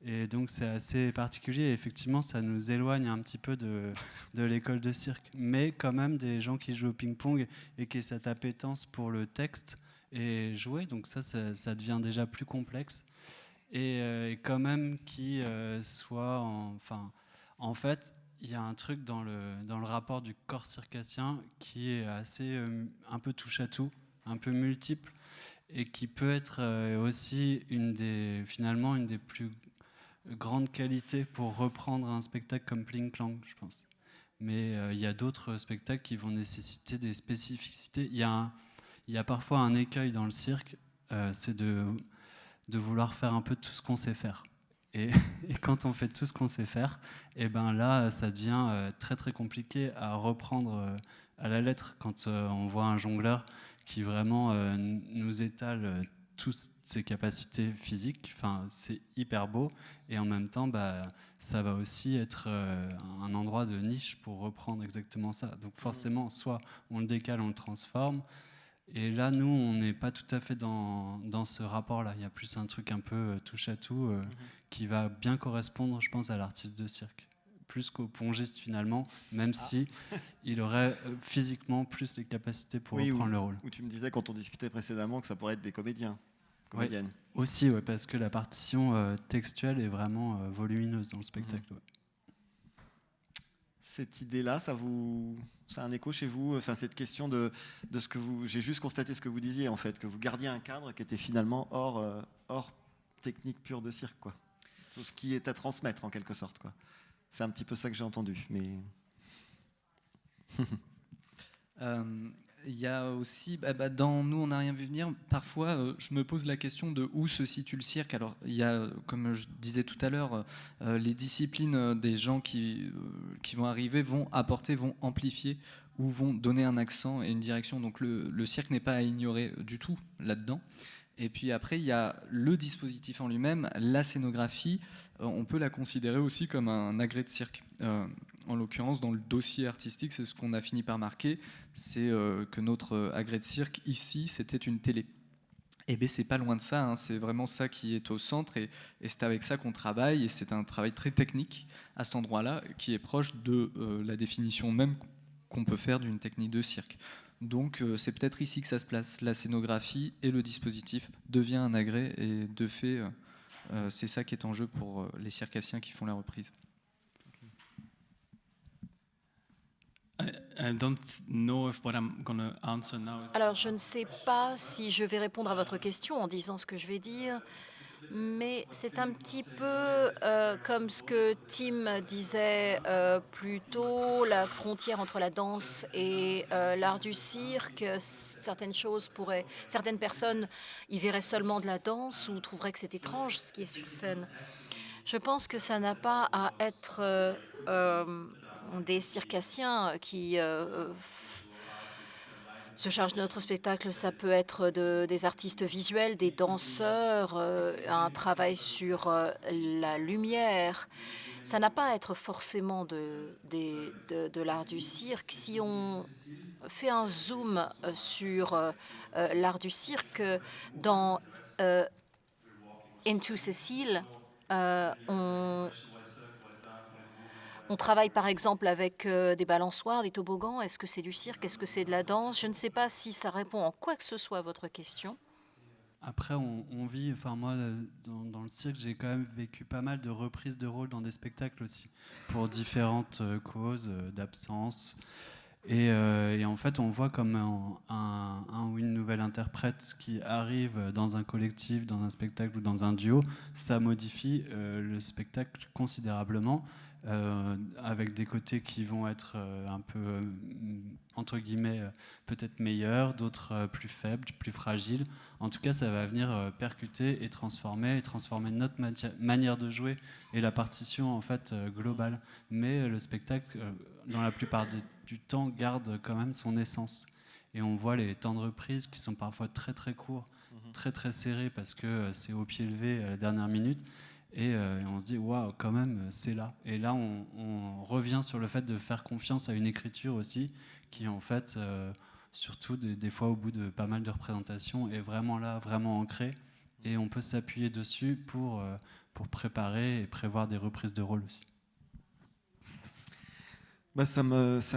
Speaker 9: Et donc c'est assez particulier, et effectivement ça nous éloigne un petit peu de l'école de cirque, mais quand même des gens qui jouent au ping-pong et qui ont cette appétence pour le texte et jouer, donc ça devient déjà plus complexe, et quand même qui soit en fait il y a un truc dans le rapport du corps circassien qui est assez un peu touche à tout, un peu multiple, et qui peut être aussi une des plus grande qualité pour reprendre un spectacle comme Plinklang, je pense. Mais il y a d'autres spectacles qui vont nécessiter des spécificités. Il y a parfois un écueil dans le cirque, c'est de vouloir faire un peu tout ce qu'on sait faire. Et, et quand on fait tout ce qu'on sait faire, et ben là, ça devient très très compliqué à reprendre à la lettre quand on voit un jongleur qui vraiment nous étale toutes ses capacités physiques. Enfin, c'est hyper beau et en même temps, ça va aussi être un endroit de niche pour reprendre exactement ça. Donc forcément, soit on le décale, on le transforme. Et là, nous, on n'est pas tout à fait dans ce rapport-là. Il y a plus un truc un peu touche à tout qui va bien correspondre, je pense, à l'artiste de cirque. Plus qu'au pongiste, finalement, même si il aurait physiquement plus les capacités pour reprendre le rôle.
Speaker 3: Ou tu me disais, quand on discutait précédemment, que ça pourrait être des comédiens, comédiennes.
Speaker 9: Ouais, aussi, parce que la partition textuelle est vraiment volumineuse dans le spectacle. Ouais.
Speaker 3: Cette idée-là, ça a un écho chez vous, cette question de ce que vous... J'ai juste constaté ce que vous disiez, en fait, que vous gardiez un cadre qui était finalement hors technique pure de cirque, quoi. Tout ce qui est à transmettre, en quelque sorte, quoi. C'est un petit peu ça que j'ai entendu, mais...
Speaker 7: Il y a aussi, dans Nous, on n'a rien vu venir, parfois je me pose la question de où se situe le cirque. Alors, il y a, comme je disais tout à l'heure, les disciplines des gens qui vont arriver vont apporter, vont amplifier ou vont donner un accent et une direction. Donc, le cirque n'est pas à ignorer du tout là-dedans. Et puis après, il y a le dispositif en lui-même, la scénographie. On peut la considérer aussi comme un agrès de cirque. En l'occurrence, dans le dossier artistique, c'est ce qu'on a fini par marquer, c'est que notre agrès de cirque, ici, c'était une télé. Et bien, c'est pas loin de ça, hein, c'est vraiment ça qui est au centre, et c'est avec ça qu'on travaille, et c'est un travail très technique à cet endroit-là, qui est proche de la définition même qu'on peut faire d'une technique de cirque. Donc c'est peut-être ici que ça se place. La scénographie et le dispositif devient un agrès, et de fait, c'est ça qui est en jeu pour les circassiens qui font la reprise.
Speaker 10: Alors, je ne sais pas si je vais répondre à votre question en disant ce que je vais dire, mais c'est un petit peu comme ce que Tim disait plus tôt, la frontière entre la danse et l'art du cirque. Certaines personnes y verraient seulement de la danse ou trouveraient que c'est étrange ce qui est sur scène. Je pense que ça n'a pas à être des circassiens qui se chargent de notre spectacle. Ça peut être des artistes visuels, des danseurs, un travail sur la lumière. Ça n'a pas à être forcément de l'art du cirque. Si on fait un zoom sur l'art du cirque, dans Into Cécile, on travaille par exemple avec des balançoires, des toboggans. Est-ce que c'est du cirque? Est-ce que c'est de la danse? Je ne sais pas si ça répond en quoi que ce soit à votre question.
Speaker 9: Après, on vit, enfin moi, dans le cirque, j'ai quand même vécu pas mal de reprises de rôles dans des spectacles aussi, pour différentes causes d'absence. Et en fait, on voit comme un ou une nouvelle interprète qui arrive dans un collectif, dans un spectacle ou dans un duo, ça modifie le spectacle considérablement, avec des côtés qui vont être un peu, entre guillemets, peut-être meilleurs, d'autres plus faibles, plus fragiles. En tout cas, ça va venir percuter et transformer notre manière de jouer et la partition en fait globale. Mais le spectacle, dans la plupart du temps, garde quand même son essence. Et on voit les temps de reprise qui sont parfois très très courts, très très serrés parce que c'est au pied levé à la dernière minute. Et on se dit, waouh, quand même, c'est là. Et là, on revient sur le fait de faire confiance à une écriture aussi, qui en fait, surtout des fois au bout de pas mal de représentations, est vraiment là, vraiment ancrée. Et on peut s'appuyer dessus pour préparer et prévoir des reprises de rôle aussi.
Speaker 3: Ça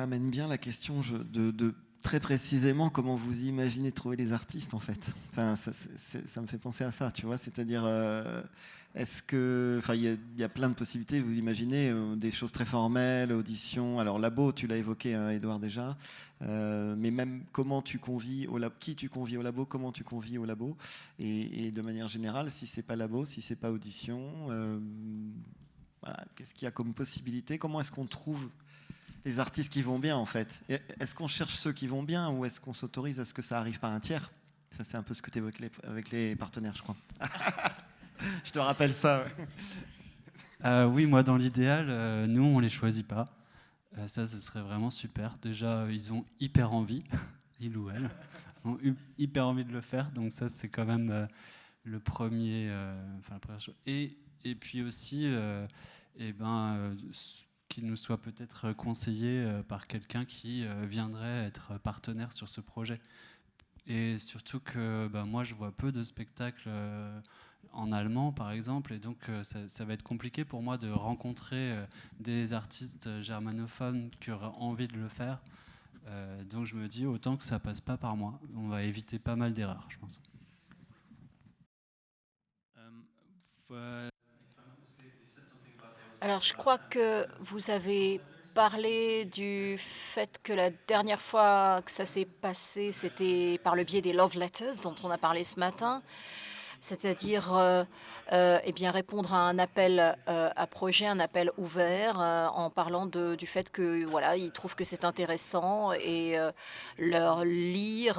Speaker 3: amène bien la question de très précisément comment vous imaginez trouver les artistes en fait. Enfin, ça me fait penser à ça, tu vois, c'est-à-dire est-ce que, enfin, il y a plein de possibilités. Vous imaginez des choses très formelles, audition. Alors labo, tu l'as évoqué, hein, Édouard déjà, mais même comment tu convies au labo, qui tu convies au labo, comment tu convies au labo, et de manière générale, si c'est pas labo, si c'est pas audition, voilà, qu'est-ce qu'il y a comme possibilité? Comment est-ce qu'on trouve les artistes qui vont bien en fait? Est-ce qu'on cherche ceux qui vont bien ou est-ce qu'on s'autorise à ce que ça arrive par un tiers? Ça c'est un peu ce que tu évoques avec les partenaires, je crois. Je te rappelle ça.
Speaker 9: Oui, moi, dans l'idéal, nous, on les choisit pas. Ça, ce serait vraiment super. Déjà, ils ont hyper envie, ils ou elles, ont hyper envie de le faire. Donc ça, c'est quand même le premier, la première chose. Et puis aussi, qu'il nous soit peut-être conseillé par quelqu'un qui viendrait être partenaire sur ce projet. Et surtout que moi, je vois peu de spectacles en allemand, par exemple, et donc ça va être compliqué pour moi de rencontrer des artistes germanophones qui auraient envie de le faire. Donc je me dis, autant que ça passe pas par moi. On va éviter pas mal d'erreurs, je pense.
Speaker 10: Alors, je crois que vous avez parlé du fait que la dernière fois que ça s'est passé, c'était par le biais des love letters dont on a parlé ce matin, c'est-à-dire répondre à un appel à projet, un appel ouvert, en parlant du fait que voilà, ils trouvent que c'est intéressant et leur lire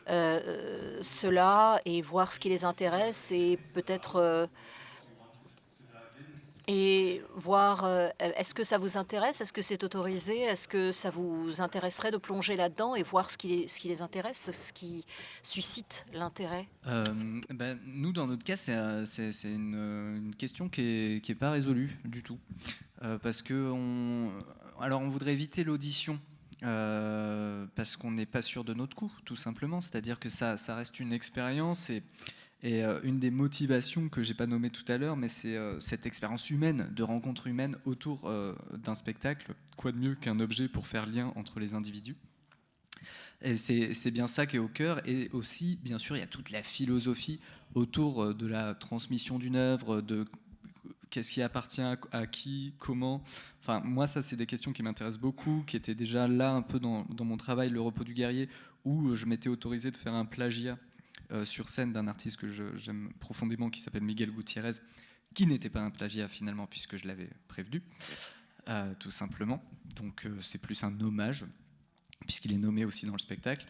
Speaker 10: cela et voir ce qui les intéresse et peut-être et voir, est-ce que ça vous intéresse? Est-ce que c'est autorisé? Est-ce que ça vous intéresserait de plonger là-dedans et voir ce qui les intéresse, ce qui suscite l'intérêt?
Speaker 7: Nous, dans notre cas, c'est une question qui est pas résolue du tout. Parce que on voudrait éviter l'audition. Parce qu'on n'est pas sûr de notre coup, tout simplement. C'est-à-dire que ça reste une expérience et une des motivations que j'ai pas nommées tout à l'heure, mais c'est cette expérience humaine, de rencontre humaine autour d'un spectacle. Quoi de mieux qu'un objet pour faire lien entre les individus? Et c'est bien ça qui est au cœur. Et aussi, bien sûr, il y a toute la philosophie autour de la transmission d'une œuvre, de qu'est-ce qui appartient à qui, comment. Enfin, moi, ça, c'est des questions qui m'intéressent beaucoup, qui étaient déjà là un peu dans mon travail, Le Repos du Guerrier, où je m'étais autorisé de faire un plagiat sur scène d'un artiste que j'aime profondément, qui s'appelle Miguel Gutiérrez, qui n'était pas un plagiat finalement, puisque je l'avais prévenu, tout simplement. Donc c'est plus un hommage, puisqu'il est nommé aussi dans le spectacle.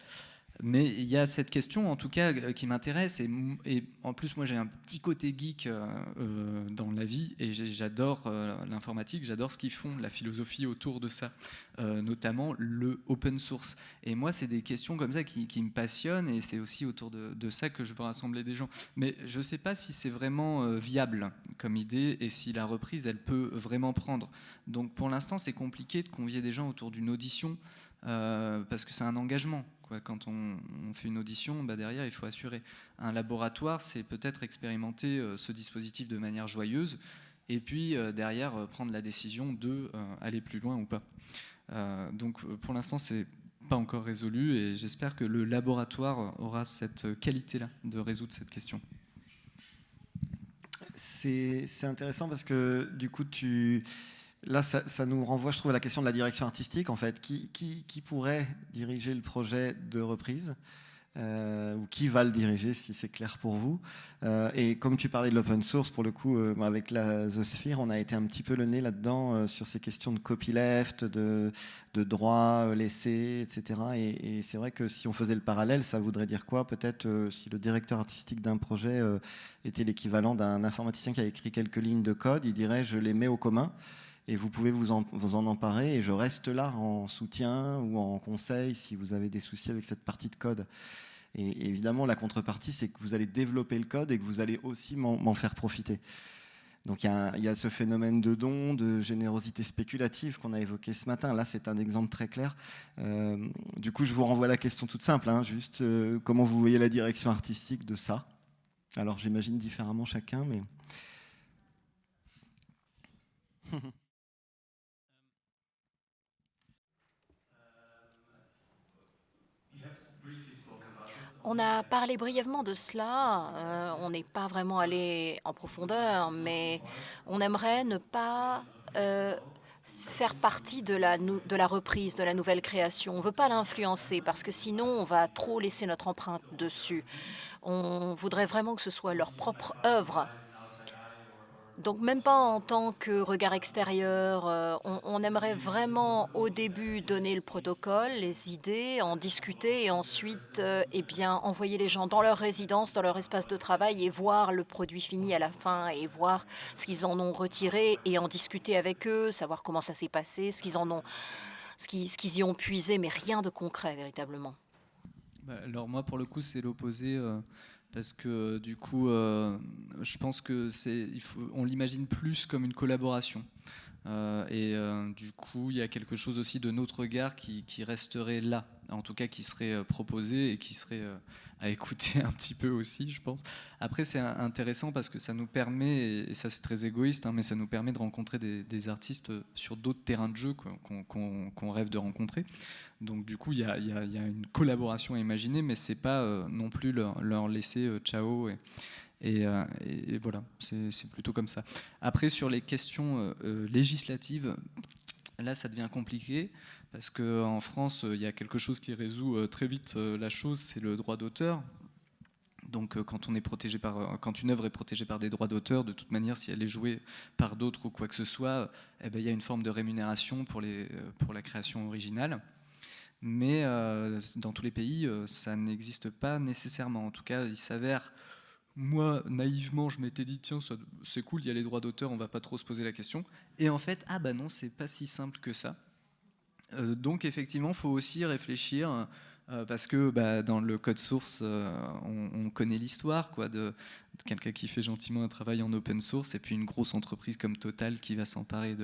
Speaker 7: Mais il y a cette question, en tout cas, qui m'intéresse. Et en plus, moi, j'ai un petit côté geek dans la vie. Et j'adore l'informatique, j'adore ce qu'ils font, la philosophie autour de ça, notamment le open source. Et moi, c'est des questions comme ça qui me passionnent. Et c'est aussi autour de ça que je veux rassembler des gens. Mais je ne sais pas si c'est vraiment viable comme idée et si la reprise, elle peut vraiment prendre. Donc, pour l'instant, c'est compliqué de convier des gens autour d'une audition parce que c'est un engagement. Quand on fait une audition, derrière, il faut assurer. Un laboratoire, c'est peut-être expérimenter ce dispositif de manière joyeuse, et puis derrière, prendre la décision d'aller plus loin ou pas. Donc pour l'instant, c'est pas encore résolu, et j'espère que le laboratoire aura cette qualité-là de résoudre cette question.
Speaker 3: C'est intéressant parce que du coup, là, ça nous renvoie, je trouve, à la question de la direction artistique, en fait. Qui pourrait diriger le projet de reprise ou qui va le diriger, si c'est clair pour vous. Et comme tu parlais de l'open source, pour le coup, avec la The Sphere, on a été un petit peu le nez là-dedans sur ces questions de copyleft, de droits laissés, etc. Et c'est vrai que si on faisait le parallèle, ça voudrait dire quoi? Peut-être si le directeur artistique d'un projet était l'équivalent d'un informaticien qui a écrit quelques lignes de code, il dirait « je les mets au commun ». Et vous pouvez vous en emparer, et je reste là en soutien ou en conseil si vous avez des soucis avec cette partie de code. Et évidemment, la contrepartie, c'est que vous allez développer le code et que vous allez aussi m'en faire profiter. Donc il y a ce phénomène de don, de générosité spéculative qu'on a évoqué ce matin. Là, c'est un exemple très clair. Du coup, je vous renvoie à la question toute simple, juste comment vous voyez la direction artistique de ça? Alors j'imagine différemment chacun, mais...
Speaker 10: On a parlé brièvement de cela, on n'est pas vraiment allé en profondeur, mais on aimerait ne pas faire partie de la reprise, de la nouvelle création. On ne veut pas l'influencer parce que sinon on va trop laisser notre empreinte dessus. On voudrait vraiment que ce soit leur propre œuvre. Donc même pas en tant que regard extérieur, on aimerait vraiment au début donner le protocole, les idées, en discuter et ensuite eh bien, envoyer les gens dans leur résidence, dans leur espace de travail et voir le produit fini à la fin et voir ce qu'ils en ont retiré et en discuter avec eux, savoir comment ça s'est passé, ce qu'ils y ont puisé, mais rien de concret véritablement.
Speaker 7: Alors moi, pour le coup, c'est l'opposé. Parce que du coup, je pense que on l'imagine plus comme une collaboration. Du coup, il y a quelque chose aussi de notre regard qui resterait là, en tout cas qui serait proposé et qui serait à écouter un petit peu aussi, je pense. Après, c'est intéressant parce que ça nous permet, et ça c'est très égoïste, mais ça nous permet de rencontrer des artistes sur d'autres terrains de jeu qu'on rêve de rencontrer. Donc du coup, il y a une collaboration à imaginer, mais c'est pas non plus leur laisser ciao. Et voilà, c'est plutôt comme ça. Après, sur les questions législatives, là, ça devient compliqué, parce qu'en France, il y a quelque chose qui résout très vite la chose, c'est le droit d'auteur. Donc quand une œuvre est protégée par des droits d'auteur, de toute manière, si elle est jouée par d'autres ou quoi que ce soit, il y a une forme de rémunération pour la création originale. Mais dans tous les pays, ça n'existe pas nécessairement. En tout cas, il s'avère... Moi, naïvement, je m'étais dit, tiens, c'est cool, il y a les droits d'auteur, on va pas trop se poser la question. Et en fait, non, c'est pas si simple que ça. Donc, effectivement, il faut aussi réfléchir, parce que dans le code source, on connaît l'histoire de quelqu'un qui fait gentiment un travail en open source, et puis une grosse entreprise comme Total qui va s'emparer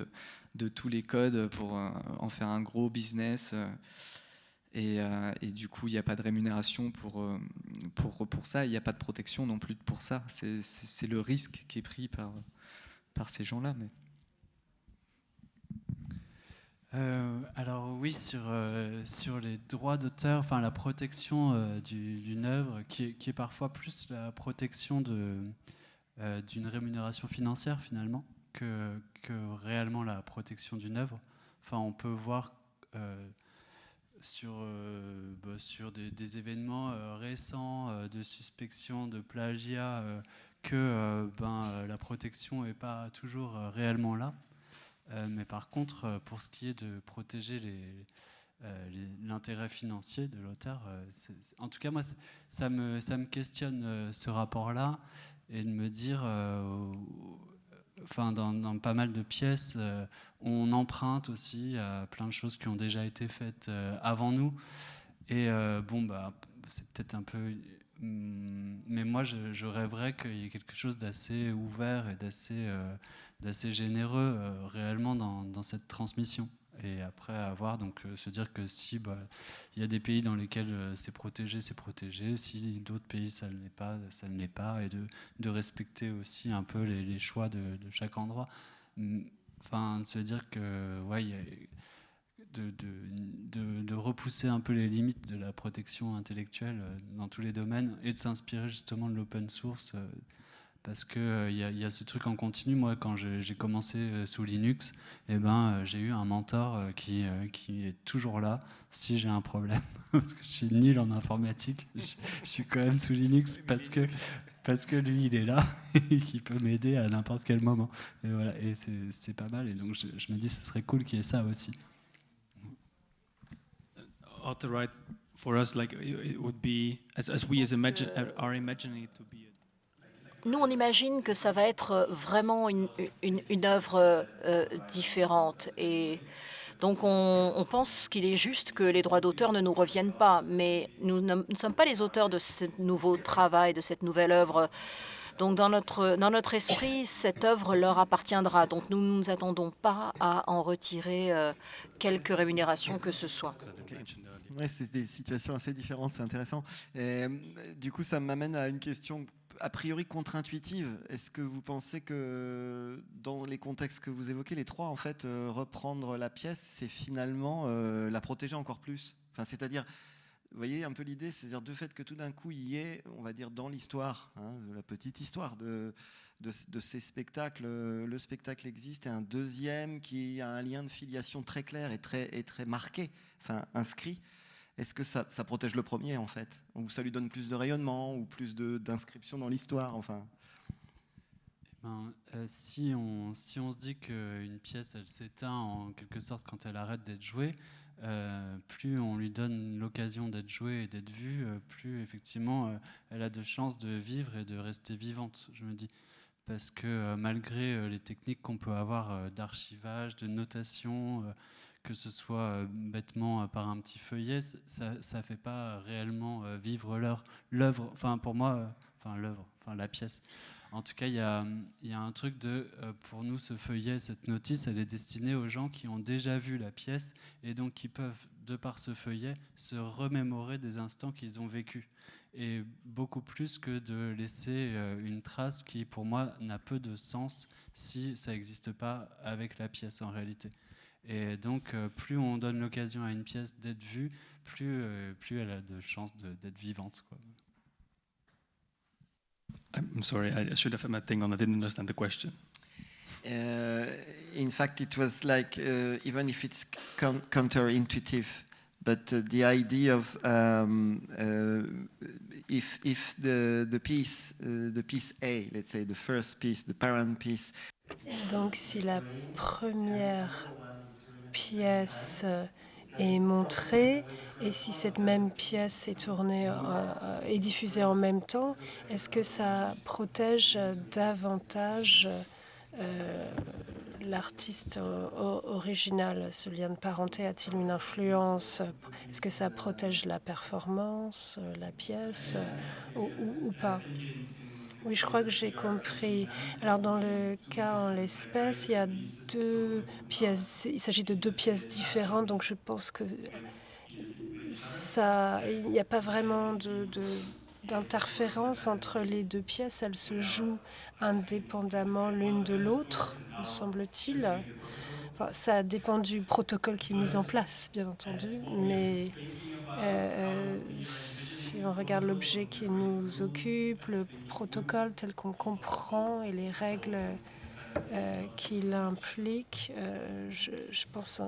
Speaker 7: de tous les codes pour en faire un gros business. Et du coup, il n'y a pas de rémunération pour ça, il n'y a pas de protection non plus pour ça. C'est le risque qui est pris par ces gens-là. Mais...
Speaker 9: alors oui, sur les droits d'auteur, enfin la protection d'une œuvre, qui est parfois plus la protection d'une rémunération financière finalement que réellement la protection d'une œuvre. Enfin, on peut voir sur des événements récents de suspicion de plagiat que la protection n'est pas toujours réellement là. Mais par contre, pour ce qui est de protéger l'intérêt financier de l'auteur, en tout cas moi ça me questionne ce rapport-là, et de me dire dans pas mal de pièces, on emprunte aussi à plein de choses qui ont déjà été faites avant nous. Et c'est peut-être un peu... mais moi, je rêverais qu'il y ait quelque chose d'assez ouvert et d'assez généreux réellement dans cette transmission. Et après se dire que si il y a des pays dans lesquels c'est protégé, si d'autres pays ça ne l'est pas, et de respecter aussi un peu les choix de chaque endroit. Enfin, de se dire que de repousser un peu les limites de la protection intellectuelle dans tous les domaines, et de s'inspirer justement de l'open source. Parce qu'il y a ce truc en continu. Moi, quand j'ai commencé sous Linux, j'ai eu un mentor qui est toujours là si j'ai un problème. Parce que je suis nul en informatique. Je suis quand même sous Linux parce que lui, il est là et qu'il peut m'aider à n'importe quel moment. Et voilà, et c'est pas mal. Et donc, je me dis, ce serait cool qu'il y ait ça aussi.
Speaker 8: Author right for us, like it would be as we are imagining it to be.
Speaker 10: Nous, on imagine que ça va être vraiment une œuvre différente. Et donc, on pense qu'il est juste que les droits d'auteur ne nous reviennent pas. Mais nous ne sommes pas les auteurs de ce nouveau travail, de cette nouvelle œuvre. Donc, dans notre esprit, cette œuvre leur appartiendra. Donc, nous ne nous attendons pas à en retirer quelque rémunération que ce soit.
Speaker 3: Ouais, c'est des situations assez différentes, c'est intéressant. Et, du coup, ça m'amène à une question a priori contre-intuitive. Est-ce que vous pensez que dans les contextes que vous évoquez, les trois, en fait, reprendre la pièce, c'est finalement la protéger encore plus? Enfin, c'est-à-dire, vous voyez un peu l'idée, c'est-à-dire de fait que tout d'un coup, il y ait, on va dire, dans l'histoire, la petite histoire de ces spectacles, le spectacle existe, et un deuxième qui a un lien de filiation très clair et très marqué, enfin inscrit. Est-ce que ça protège le premier, en fait? Ou ça lui donne plus de rayonnement, ou plus d'inscription dans l'histoire, enfin?
Speaker 9: Si on se dit qu'une pièce, elle s'éteint en quelque sorte quand elle arrête d'être jouée, plus on lui donne l'occasion d'être jouée et d'être vue, plus effectivement elle a de chances de vivre et de rester vivante, je me dis. Parce que malgré les techniques qu'on peut avoir d'archivage, de notation, que ce soit bêtement par un petit feuillet, ça ne fait pas réellement vivre l'œuvre, enfin pour moi, la pièce. En tout cas, il y a un truc pour nous, ce feuillet, cette notice, elle est destinée aux gens qui ont déjà vu la pièce et donc qui peuvent, de par ce feuillet, se remémorer des instants qu'ils ont vécus. Et beaucoup plus que de laisser une trace qui, pour moi, n'a peu de sens si ça n'existe pas avec la pièce en réalité. Et donc, plus on donne l'occasion à une pièce d'être vue, plus elle a de chances d'être vivante, quoi.
Speaker 8: I'm sorry, I should have had my thing on. I didn't understand the question.
Speaker 3: In fact, it was like, even if it's counterintuitive, but the idea of if the piece A, let's say the first piece, the parent piece.
Speaker 2: Donc, si la première pièce est montrée et si cette même pièce est tournée et diffusée en même temps, est-ce que ça protège davantage l'artiste original? Ce lien de parenté a-t-il une influence? Est-ce que ça protège la performance, la pièce ou pas? Oui, je crois que j'ai compris. Alors, dans le cas en l'espèce, il y a deux pièces. Il s'agit de deux pièces différentes, donc je pense que il n'y a pas vraiment d'interférence entre les deux pièces. Elles se jouent indépendamment l'une de l'autre, me semble-t-il. Enfin, ça dépend du protocole qui est mis en place, bien entendu, mais si on regarde l'objet qui nous occupe, le protocole tel qu'on comprend et les règles qu'il implique, je pense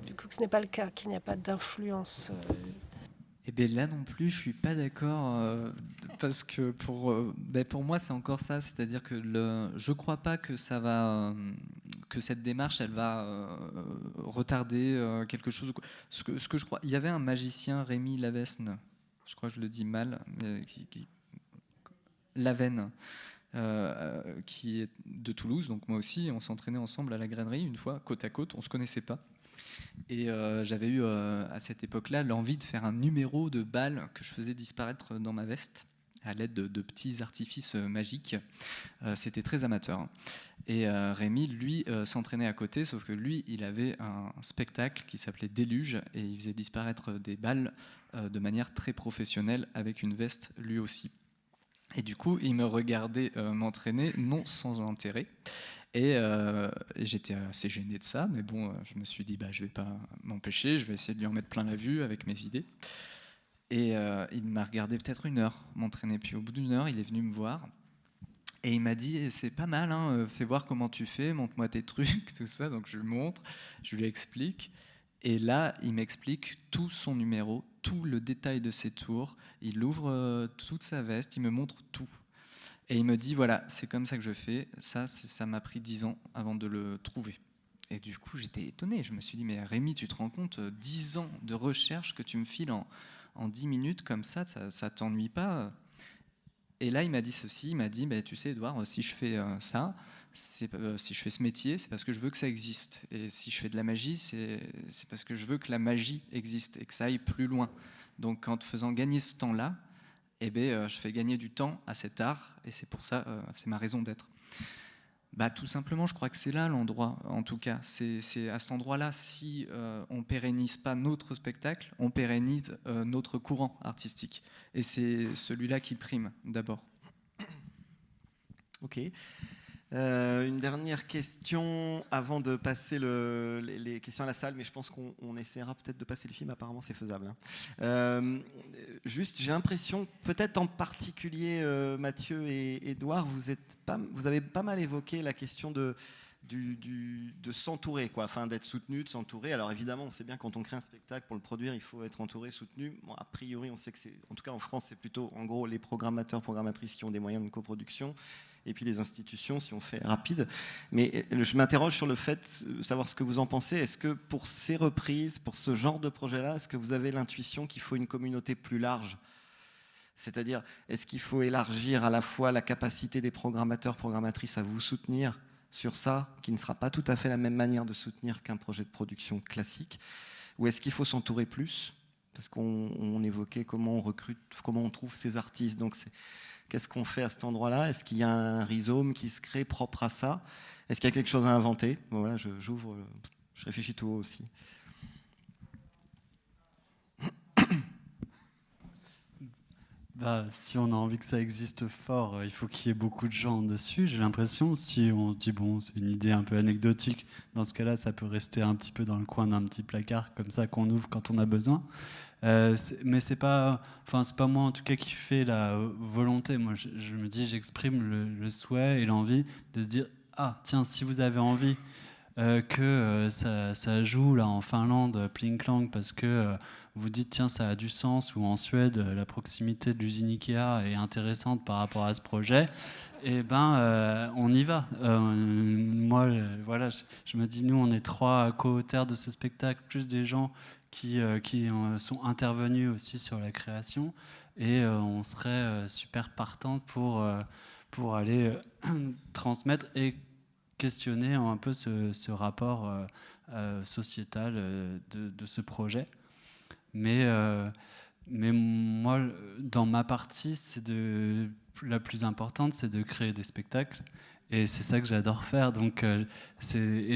Speaker 2: du coup que ce n'est pas le cas, qu'il n'y a pas d'influence.
Speaker 7: Eh bien là non plus, je suis pas d'accord parce que pour moi c'est encore ça, c'est-à-dire que je crois pas que ça va que cette démarche elle va retarder quelque chose. Ce que je crois, il y avait un magicien, Rémi Lavesne, je crois que je le dis mal, mais Lavesne, qui est de Toulouse, donc moi aussi, on s'entraînait ensemble à la grainerie une fois, côte à côte, on se connaissait pas. Et j'avais eu à cette époque-là l'envie de faire un numéro de balles que je faisais disparaître dans ma veste à l'aide de petits artifices magiques. C'était très amateur. Et Rémi, lui, s'entraînait à côté, sauf que lui, il avait un spectacle qui s'appelait Déluge et il faisait disparaître des balles de manière très professionnelle avec une veste lui aussi. Et du coup, il me regardait m'entraîner, non sans intérêt. Et j'étais assez gêné de ça, mais bon, je me suis dit, je vais pas m'empêcher, je vais essayer de lui en mettre plein la vue avec mes idées. Et il m'a regardé peut-être 1 heure m'entraîner, puis au bout d'1 heure, il est venu me voir, et il m'a dit, c'est pas mal, hein, fais voir comment tu fais, montre-moi tes trucs, tout ça. Donc je lui montre, je lui explique, et là, il m'explique tout son numéro, tout le détail de ses tours, il ouvre toute sa veste, il me montre tout. Et il me dit, voilà, c'est comme ça que je fais. Ça m'a pris 10 ans avant de le trouver. Et du coup, j'étais étonné. Je me suis dit, mais Rémi, tu te rends compte, 10 ans de recherche que tu me files en 10 minutes comme ça t'ennuie pas? Et là, il m'a dit ceci. Il m'a dit, tu sais, Edouard, si je fais ça, si je fais ce métier, c'est parce que je veux que ça existe. Et si je fais de la magie, c'est parce que je veux que la magie existe et que ça aille plus loin. Donc, en te faisant gagner ce temps-là, je fais gagner du temps à cet art, et c'est pour ça, c'est ma raison d'être. Tout simplement, je crois que c'est là l'endroit, en tout cas. C'est à cet endroit-là, si on ne pérennise pas notre spectacle, on pérennise notre courant artistique. Et c'est celui-là qui prime, d'abord.
Speaker 3: Ok. Une dernière question avant de passer les questions à la salle, mais je pense qu'on essaiera peut-être de passer le film, apparemment c'est faisable. Juste, j'ai l'impression, peut-être en particulier Mathieu et Edouard, vous avez pas mal évoqué la question de de s'entourer, quoi, afin d'être soutenu, de s'entourer. Alors évidemment, on sait bien quand on crée un spectacle, pour le produire, il faut être entouré, soutenu. Bon, a priori, on sait que c'est, en tout cas en France, c'est plutôt en gros les programmateurs, programmatrices qui ont des moyens de coproduction, et puis les institutions, si on fait rapide. Mais je m'interroge sur le fait de savoir ce que vous en pensez. Est-ce que pour ces reprises, pour ce genre de projet-là, est-ce que vous avez l'intuition qu'il faut une communauté plus large ? C'est-à-dire, est-ce qu'il faut élargir à la fois la capacité des programmateurs, programmatrices à vous soutenir sur ça, qui ne sera pas tout à fait la même manière de soutenir qu'un projet de production classique, ou est-ce qu'il faut s'entourer plus? Parce qu'on évoquait comment on recrute, comment on trouve ces artistes. Donc qu'est-ce qu'on fait à cet endroit-là? Est-ce qu'il y a un rhizome qui se crée propre à ça? Est-ce qu'il y a quelque chose à inventer? Bon, voilà, j'ouvre, je réfléchis tout haut aussi.
Speaker 9: Si on a envie que ça existe fort, il faut qu'il y ait beaucoup de gens dessus. J'ai l'impression, si on se dit, bon, c'est une idée un peu anecdotique, dans ce cas-là, ça peut rester un petit peu dans le coin d'un petit placard, comme ça, qu'on ouvre quand on a besoin. Mais c'est pas moi, en tout cas, qui fait la volonté. Moi, je me dis, j'exprime le souhait et l'envie de se dire, ah, tiens, si vous avez envie que ça joue là en Finlande, Pling Klang, parce que vous dites tiens ça a du sens, ou en Suède la proximité de l'usine Ikea est intéressante par rapport à ce projet, et on y va. Moi voilà, je me dis, nous on est 3 co-auteurs de ce spectacle, plus des gens qui sont intervenus aussi sur la création, et on serait super partante pour aller transmettre et questionner un peu ce rapport sociétal de ce projet. Mais moi, dans ma partie, la plus importante, c'est de créer des spectacles. Et c'est ça que j'adore faire. Donc, et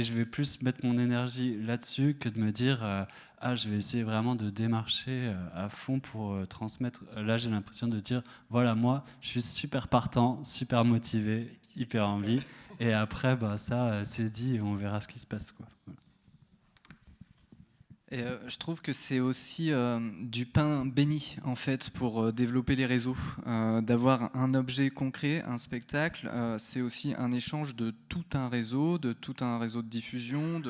Speaker 9: je vais plus mettre mon énergie là-dessus que de me dire je vais essayer vraiment de démarcher à fond pour transmettre. Là, j'ai l'impression de dire voilà, moi, je suis super partant, super motivé, hyper envie. Et après, ça, c'est dit et on verra ce qui se passe, quoi. Voilà.
Speaker 7: Et je trouve que c'est aussi du pain béni en fait pour développer les réseaux. D'avoir un objet concret, un spectacle, c'est aussi un échange de tout un réseau de diffusion.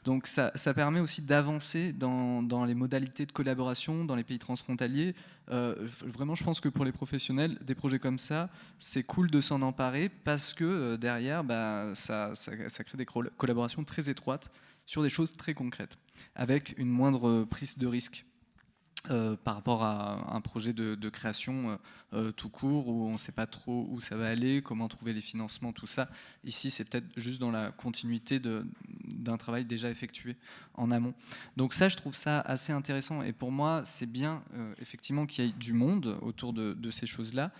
Speaker 7: Donc ça permet aussi d'avancer dans les modalités de collaboration dans les pays transfrontaliers. Vraiment, je pense que pour les professionnels, des projets comme ça, c'est cool de s'en emparer parce que derrière, ça crée des collaborations très étroites sur des choses très concrètes, avec une moindre prise de risque par rapport à un projet de création tout court, où on ne sait pas trop où ça va aller, comment trouver les financements, tout ça. Ici, c'est peut-être juste dans la continuité d'un travail déjà effectué en amont. Donc ça, je trouve ça assez intéressant. Et pour moi, c'est bien effectivement qu'il y ait du monde autour de ces choses-là,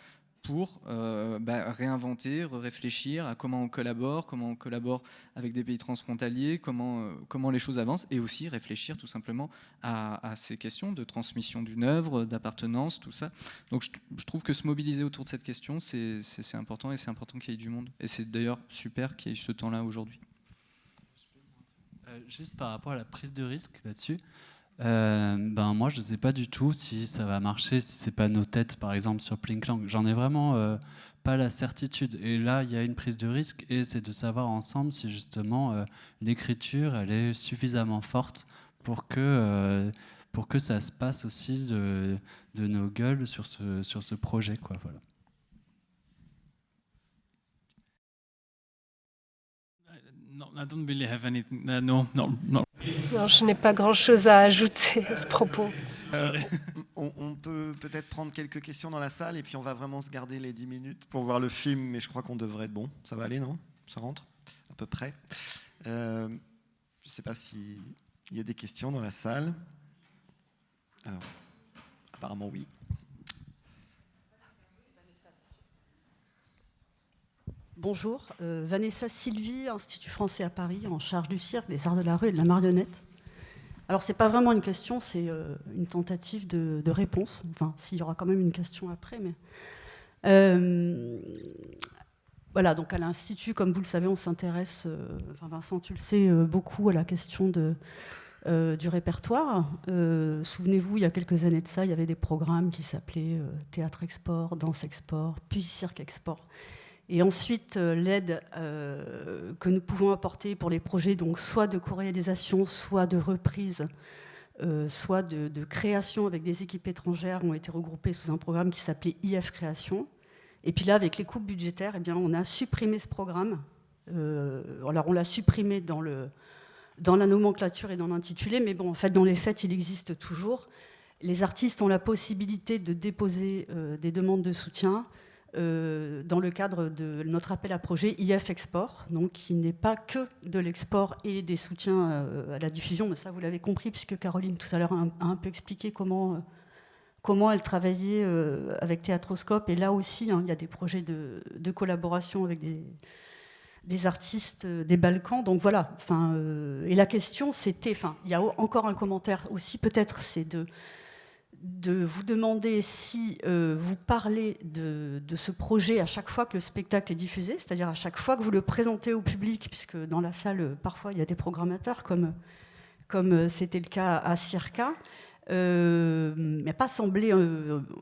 Speaker 7: pour réinventer, réfléchir à comment on collabore avec des pays transfrontaliers, comment les choses avancent, et aussi réfléchir tout simplement à ces questions de transmission d'une œuvre, d'appartenance, tout ça. Donc je trouve que se mobiliser autour de cette question, c'est important, et c'est important qu'il y ait du monde. Et c'est d'ailleurs super qu'il y ait ce temps-là aujourd'hui.
Speaker 9: Juste par rapport à la prise de risque là-dessus, moi je ne sais pas du tout si ça va marcher, si c'est pas nos têtes par exemple sur Pling Klang. J'en ai vraiment pas la certitude, et là il y a une prise de risque, et c'est de savoir ensemble si justement l'écriture elle est suffisamment forte pour que ça se passe aussi de nos gueules sur ce projet, quoi. Voilà.
Speaker 8: No, I don't really have anything. No.
Speaker 2: Non, je n'ai pas grand-chose à ajouter à ce propos.
Speaker 3: On peut peut-être prendre quelques questions dans la salle, et puis on va vraiment se garder les 10 minutes pour voir le film, mais je crois qu'on devrait être bon. Ça va aller, non? Ça rentre à peu près. Je ne sais pas s'il y a des questions dans la salle. Alors, apparemment oui.
Speaker 11: Bonjour, Vanessa Sylvie, Institut français à Paris, en charge du cirque, des arts de la rue et de la marionnette. Alors, ce n'est pas vraiment une question, c'est une tentative de réponse. Enfin, s'il y aura quand même une question après. Mais voilà, donc à l'Institut, comme vous le savez, on s'intéresse, Vincent, tu le sais, beaucoup à la question du répertoire. Souvenez-vous, il y a quelques années de ça, il y avait des programmes qui s'appelaient Théâtre Export, Danse Export, puis Cirque Export. Et ensuite, l'aide que nous pouvons apporter pour les projets, donc soit de co-réalisation, soit de reprise, soit de création avec des équipes étrangères, ont été regroupées sous un programme qui s'appelait IF Création. Et puis là, avec les coupes budgétaires, eh bien, on a supprimé ce programme. Alors, on l'a supprimé dans la nomenclature et dans l'intitulé, mais bon, en fait, dans les faits, il existe toujours. Les artistes ont la possibilité de déposer des demandes de soutien dans le cadre de notre appel à projet IF Export, donc qui n'est pas que de l'export et des soutiens à la diffusion, mais ça vous l'avez compris puisque Caroline tout à l'heure a un peu expliqué comment elle travaillait avec Théâtroscope, et là aussi il y a des projets de collaboration avec des artistes des Balkans, donc voilà. Et la question c'était, il y a encore un commentaire aussi peut-être, c'est de vous demander si vous parlez de ce projet à chaque fois que le spectacle est diffusé, c'est-à-dire à chaque fois que vous le présentez au public, puisque dans la salle, parfois, il y a des programmateurs, comme c'était le cas à Circa. Mais pas semblé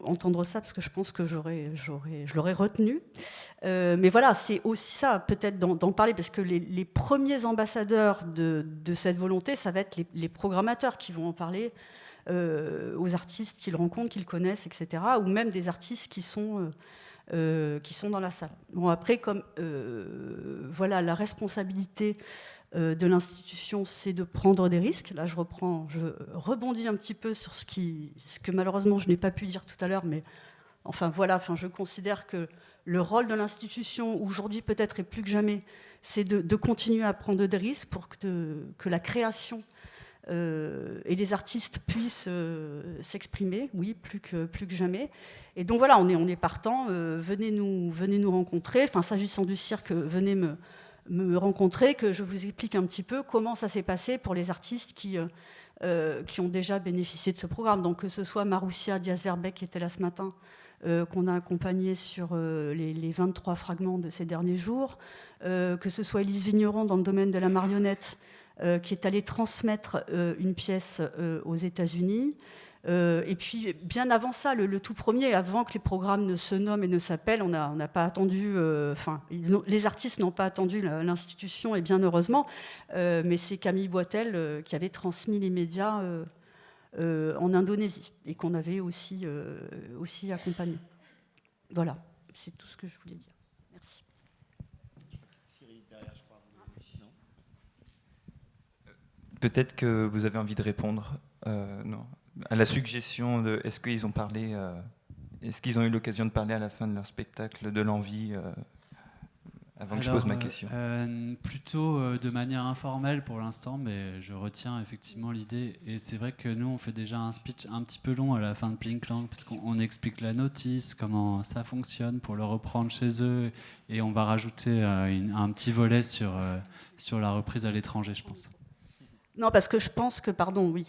Speaker 11: entendre ça, parce que je pense que je l'aurais retenu. Mais voilà, c'est aussi ça, peut-être d'en parler, parce que les premiers ambassadeurs de cette volonté, ça va être les programmateurs qui vont en parler, aux artistes qu'ils rencontrent, qu'ils connaissent, etc., ou même des artistes qui sont dans la salle. Bon, après, comme voilà, la responsabilité de l'institution, c'est de prendre des risques. Là, je rebondis un petit peu sur ce que malheureusement je n'ai pas pu dire tout à l'heure, mais voilà, je considère que le rôle de l'institution aujourd'hui peut-être et plus que jamais, c'est de continuer à prendre des risques pour que la création et les artistes puissent s'exprimer, oui, plus que jamais. Et donc voilà, on est partant. Venez nous rencontrer. S'agissant du cirque, venez me rencontrer, que je vous explique un petit peu comment ça s'est passé pour les artistes qui ont déjà bénéficié de ce programme. Donc que ce soit Maroussia Diaz-Verbeek qui était là ce matin, qu'on a accompagné sur les 23 fragments de ces derniers jours, que ce soit Élise Vigneron dans le domaine de la marionnette, qui est allée transmettre une pièce aux États-Unis. Et puis, bien avant ça, le tout premier, avant que les programmes ne se nomment et ne s'appellent, on n'a pas attendu... les artistes n'ont pas attendu l'institution, et bien heureusement, mais c'est Camille Boitel qui avait transmis les médias en Indonésie, et qu'on avait aussi accompagné. Voilà, c'est tout ce que je voulais dire. Merci.
Speaker 12: Peut-être que vous avez envie de répondre non, à la suggestion de est-ce qu'ils ont parlé, est-ce qu'ils ont eu l'occasion de parler à la fin de leur spectacle de l'envie avant que je pose ma question.
Speaker 9: Plutôt de manière informelle pour l'instant, mais je retiens effectivement l'idée. Et c'est vrai que nous, on fait déjà un speech un petit peu long à la fin de Pling Clang, parce qu'on explique la notice, comment ça fonctionne pour le reprendre chez eux, et on va rajouter un petit volet sur la reprise à l'étranger, je pense.
Speaker 11: Non, parce que je pense que, oui,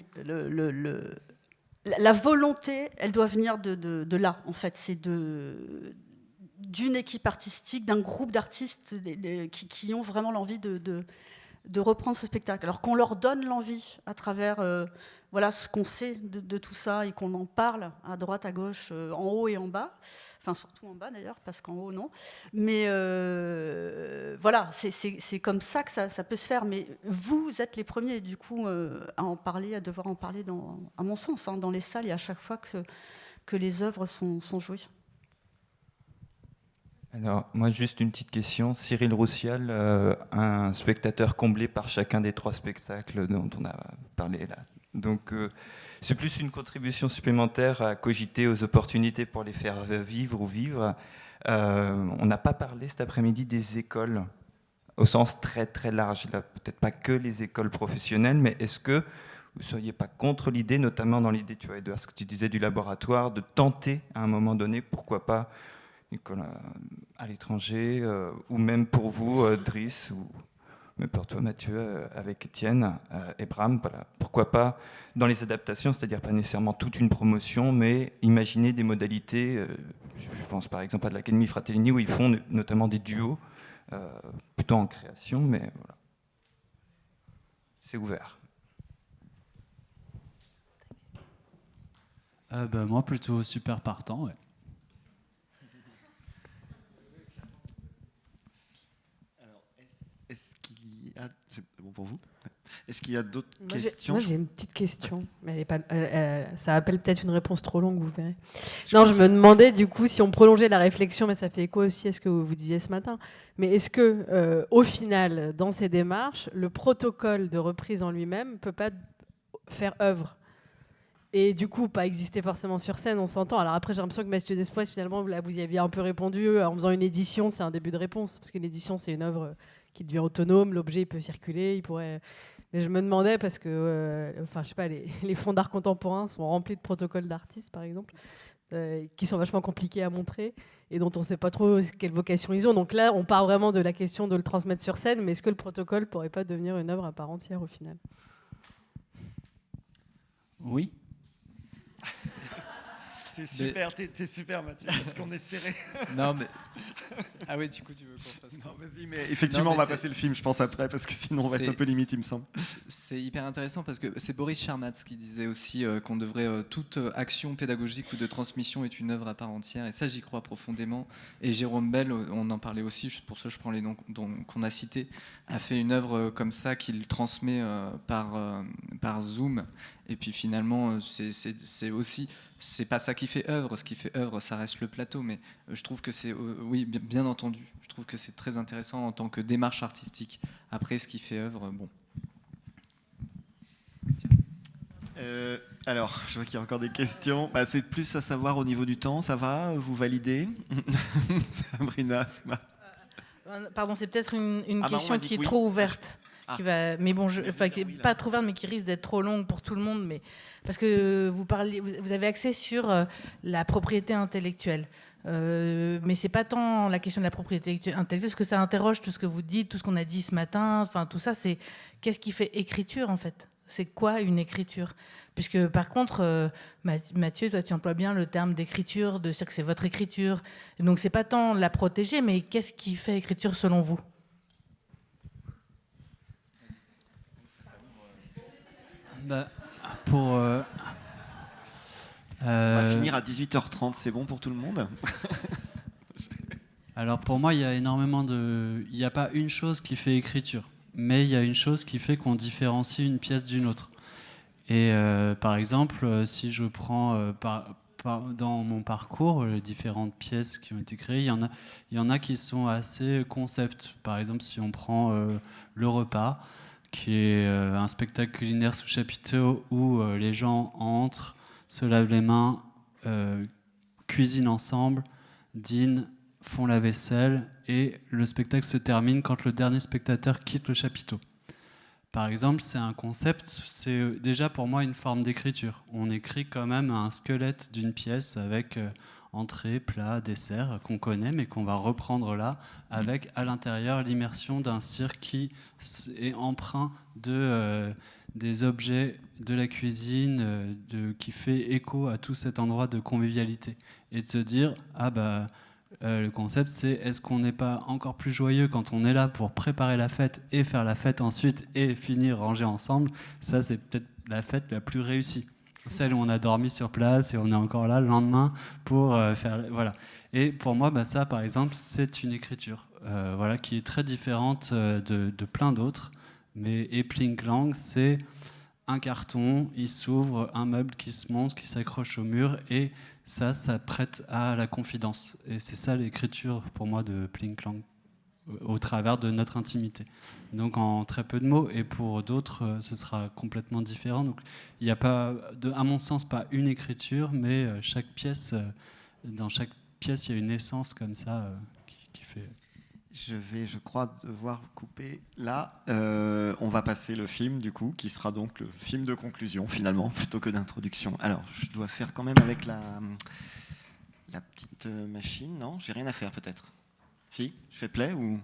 Speaker 11: la volonté, elle doit venir de là, en fait. C'est d'une équipe artistique, d'un groupe d'artistes qui ont vraiment l'envie de reprendre ce spectacle. Alors qu'on leur donne l'envie à travers voilà, ce qu'on sait de tout ça, et qu'on en parle à droite, à gauche, en haut et en bas. Surtout en bas d'ailleurs, parce qu'en haut, non. Mais voilà, c'est comme ça que ça peut se faire. Mais vous êtes les premiers, du coup, à devoir en parler, à mon sens, dans les salles, et à chaque fois que les œuvres sont jouées.
Speaker 12: Alors, moi, juste une petite question. Cyril Roussial, un spectateur comblé par chacun des 3 spectacles dont on a parlé là. Donc, c'est plus une contribution supplémentaire à cogiter aux opportunités pour les faire vivre. On n'a pas parlé cet après-midi des écoles, au sens très très large. Là, peut-être pas que les écoles professionnelles, mais est-ce que vous ne seriez pas contre l'idée, notamment dans l'idée, tu vois, Edouard, ce que tu disais du laboratoire, de tenter à un moment donné, pourquoi pas, une école à l'étranger, ou même pour vous, Driss, ou même pour toi, Mathieu, avec Étienne et Bram, voilà. Pourquoi pas dans les adaptations, c'est-à-dire pas nécessairement toute une promotion, mais imaginer des modalités, je pense par exemple à de l'Académie Fratellini, où ils font notamment des duos, plutôt en création, mais voilà. C'est ouvert.
Speaker 9: Moi, plutôt super partant, ouais.
Speaker 3: c'est bon pour vous? Est-ce qu'il y a d'autres
Speaker 13: Moi,
Speaker 3: questions?
Speaker 13: j'ai une petite question, mais elle est pas, ça appelle peut-être une réponse trop longue, vous verrez. Je me demandais du coup si on prolongeait la réflexion, mais ça fait écho aussi à ce que vous disiez ce matin. Mais est-ce que, au final, dans ces démarches, le protocole de reprise en lui-même peut pas faire œuvre et du coup pas exister forcément sur scène, on s'entend. Alors après, j'ai l'impression que Messieurs d'Espoir, finalement, vous y aviez un peu répondu en faisant une édition, c'est un début de réponse, parce qu'une édition, c'est une œuvre qui devient autonome, l'objet il peut circuler, il pourrait... Mais je me demandais, parce que je sais pas, les fonds d'art contemporain sont remplis de protocoles d'artistes, par exemple, qui sont vachement compliqués à montrer et dont on ne sait pas trop quelle vocation ils ont. Donc là, on part vraiment de la question de le transmettre sur scène, mais est-ce que le protocole pourrait pas devenir une œuvre à part entière au final?
Speaker 9: Oui.
Speaker 3: C'est super, t'es super Mathieu, parce qu'on est serré.
Speaker 7: Non mais... Ah oui, du coup tu veux qu'on fasse...
Speaker 3: Non, vas-y, mais effectivement on va passer le film, je pense, après, parce que sinon on va être un peu limite, il me semble.
Speaker 7: C'est hyper intéressant parce que c'est Boris Charmatz qui disait aussi qu'on devrait... toute action pédagogique ou de transmission est une œuvre à part entière, et ça j'y crois profondément. Et Jérôme Bell, on en parlait aussi, pour ça je prends les noms qu'on a cités, a fait une œuvre comme ça qu'il transmet par Zoom. Et puis finalement, c'est aussi, c'est pas ça qui fait œuvre. Ce qui fait œuvre, ça reste le plateau. Mais je trouve que c'est, oui, bien entendu, je trouve que c'est très intéressant en tant que démarche artistique. Après, ce qui fait œuvre, bon.
Speaker 3: Alors, je vois qu'il y a encore des questions. C'est plus à savoir au niveau du temps. Ça va? Vous validez? Sabrina, Asma.
Speaker 14: Pardon, c'est peut-être une question qui est trop ouverte. Mais bon, pas trop ouverte, mais qui risque d'être trop longue pour tout le monde. Mais parce que vous avez axé sur la propriété intellectuelle, mais c'est pas tant la question de la propriété intellectuelle, parce que ça interroge tout ce que vous dites, tout ce qu'on a dit ce matin. Enfin, tout ça, c'est qu'est-ce qui fait écriture en fait? C'est quoi une écriture? Puisque par contre, Mathieu, toi, tu emploies bien le terme d'écriture, de dire que c'est votre écriture. Donc c'est pas tant la protéger, mais qu'est-ce qui fait écriture selon vous?
Speaker 9: On
Speaker 3: va finir à 18h30, c'est bon pour tout le monde?
Speaker 9: Alors pour moi, il y a énormément de... Il n'y a pas une chose qui fait écriture, mais il y a une chose qui fait qu'on différencie une pièce d'une autre. Et par exemple, si je prends dans mon parcours les différentes pièces qui ont été créées, il y en a qui sont assez concept. Par exemple, si on prend Le Repas, qui est un spectacle culinaire sous chapiteau où les gens entrent, se lavent les mains, cuisinent ensemble, dînent, font la vaisselle, et le spectacle se termine quand le dernier spectateur quitte le chapiteau. Par exemple, c'est un concept, c'est déjà pour moi une forme d'écriture. On écrit quand même un squelette d'une pièce avec entrée, plat, dessert, qu'on connaît, mais qu'on va reprendre là, avec à l'intérieur l'immersion d'un cirque qui est empreint des objets de la cuisine, qui fait écho à tout cet endroit de convivialité. Et de se dire, le concept, c'est est-ce qu'on n'est pas encore plus joyeux quand on est là pour préparer la fête et faire la fête ensuite et finir rangé ensemble? Ça, c'est peut-être la fête la plus réussie. Celle où on a dormi sur place et on est encore là le lendemain pour faire... Voilà. Et pour moi, ça, par exemple, c'est une écriture qui est très différente de plein d'autres. Mais Epling Lang, c'est un carton, il s'ouvre, un meuble qui se monte, qui s'accroche au mur, et ça prête à la confidence. Et c'est ça l'écriture, pour moi, de Pling Lang, au travers de notre intimité. Donc en très peu de mots, et pour d'autres, ce sera complètement différent. Donc il n'y a pas, à mon sens, pas une écriture, mais chaque pièce, dans chaque pièce, il y a une essence comme ça qui fait...
Speaker 3: Je vais, je crois, devoir vous couper là. On va passer le film, du coup, qui sera donc le film de conclusion, finalement, plutôt que d'introduction. Alors, je dois faire quand même avec la petite machine. Non, j'ai rien à faire, peut-être. Si, je fais play ou...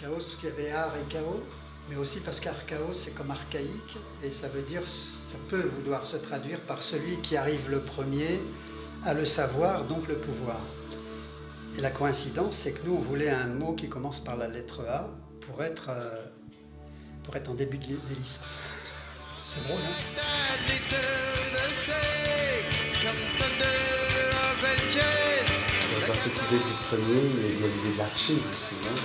Speaker 5: Archaos, parce qu'il y avait art et chaos, mais aussi parce qu'archaos, c'est comme archaïque, et ça veut dire, ça peut vouloir se traduire par celui qui arrive le premier à le savoir, donc le pouvoir. Et la coïncidence, c'est que nous, on voulait un mot qui commence par la lettre A pour être en début des listes. C'est drôle, hein?
Speaker 6: Dans cette idée du premier, il y a l'idée de l'archive aussi, non?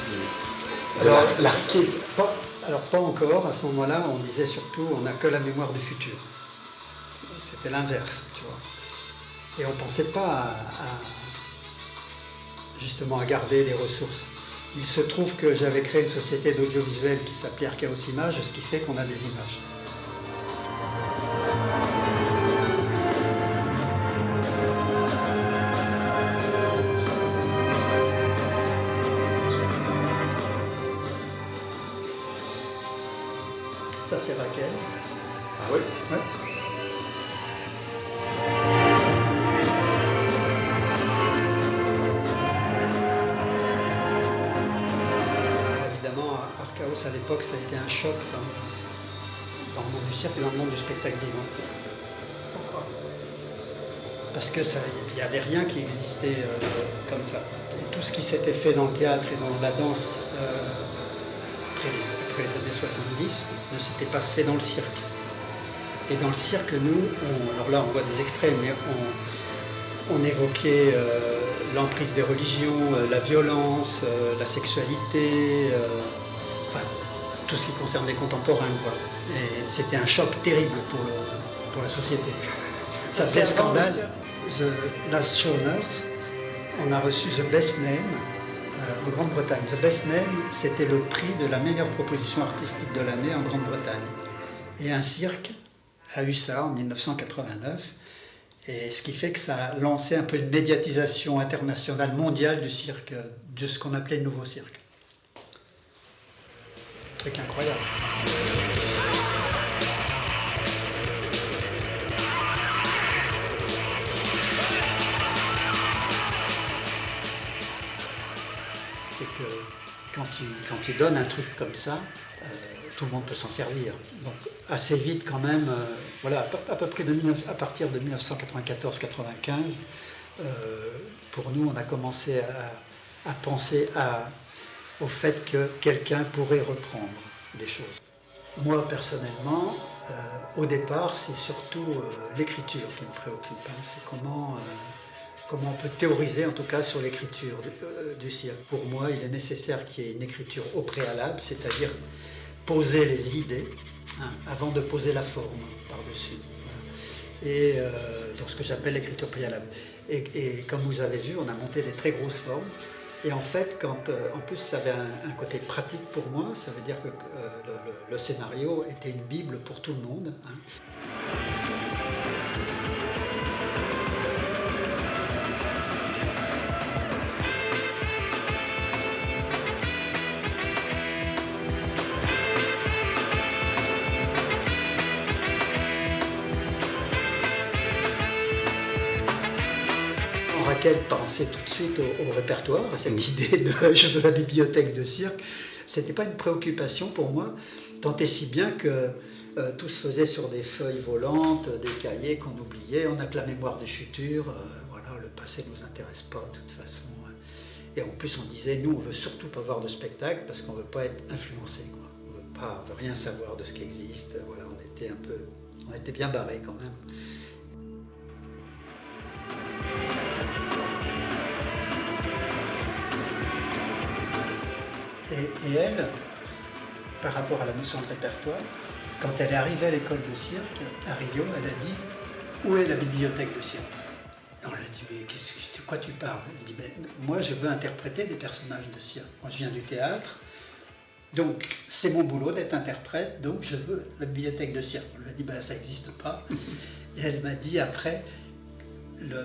Speaker 5: Alors, l'archive, pas encore. À ce moment-là, on disait surtout, on n'a que la mémoire du futur. C'était l'inverse, tu vois. Et on ne pensait pas justement à garder des ressources. Il se trouve que j'avais créé une société d'audiovisuel qui s'appelait Archaos Images, ce qui fait qu'on a des images. Ça, c'est Raquel.
Speaker 6: Ah oui?
Speaker 5: Ouais. Évidemment, Archaos, à l'époque, ça a été un choc dans le monde du cirque et dans le monde du spectacle vivant. Pourquoi? Parce qu'il n'y avait rien qui existait comme ça. Et tout ce qui s'était fait dans le théâtre et dans la danse après les années 70 ne s'était pas fait dans le cirque. Et dans le cirque, nous, alors là on voit des extraits, mais on évoquait l'emprise des religions, la violence, la sexualité, enfin, tout ce qui concerne les contemporains, quoi. Et c'était un choc terrible pour la société. Ça faisait scandale. The Last Show on Earth, on a reçu The Best Name en Grande-Bretagne. The Best Name, c'était le prix de la meilleure proposition artistique de l'année en Grande-Bretagne. Et un cirque a eu ça en 1989, et ce qui fait que ça a lancé un peu une médiatisation internationale, mondiale du cirque, de ce qu'on appelait le nouveau cirque. Un truc incroyable. C'est que quand tu donnes un truc comme ça, tout le monde peut s'en servir. Donc assez vite quand même, voilà, à peu près à partir de 1994-95, pour nous on a commencé à penser au fait que quelqu'un pourrait reprendre des choses. Moi personnellement, au départ c'est surtout l'écriture qui me préoccupe. Hein. C'est comment on peut théoriser en tout cas sur l'écriture du cirque. Pour moi il est nécessaire qu'il y ait une écriture au préalable, c'est-à-dire poser les idées avant de poser la forme par-dessus. Et donc ce que j'appelle l'écriture préalable. Et comme vous avez vu, on a monté des très grosses formes. Et en fait, en plus ça avait un côté pratique pour moi, ça veut dire que le scénario était une bible pour tout le monde. Hein. Raquel pensait tout de suite au répertoire, à cette idée de je veux la bibliothèque de cirque. C'était pas une préoccupation pour moi, tant et si bien que tout se faisait sur des feuilles volantes, des cahiers qu'on oubliait. On n'a que la mémoire du futur, voilà, le passé ne nous intéresse pas de toute façon. Et en plus on disait, nous on veut surtout pas voir de spectacle parce qu'on veut pas être influencé, quoi. On veut rien savoir de ce qui existe. Voilà, on était bien barrés quand même. Et elle, par rapport à la notion de répertoire, quand elle est arrivée à l'école de cirque, à Rio, elle a dit « Où est la bibliothèque de cirque ?» On lui a dit « Mais de quoi tu parles ?» Elle dit « Moi, je veux interpréter des personnages de cirque. Moi, je viens du théâtre, donc c'est mon boulot d'être interprète, donc je veux la bibliothèque de cirque. » On lui a dit « Ça n'existe pas. » Et elle m'a dit après,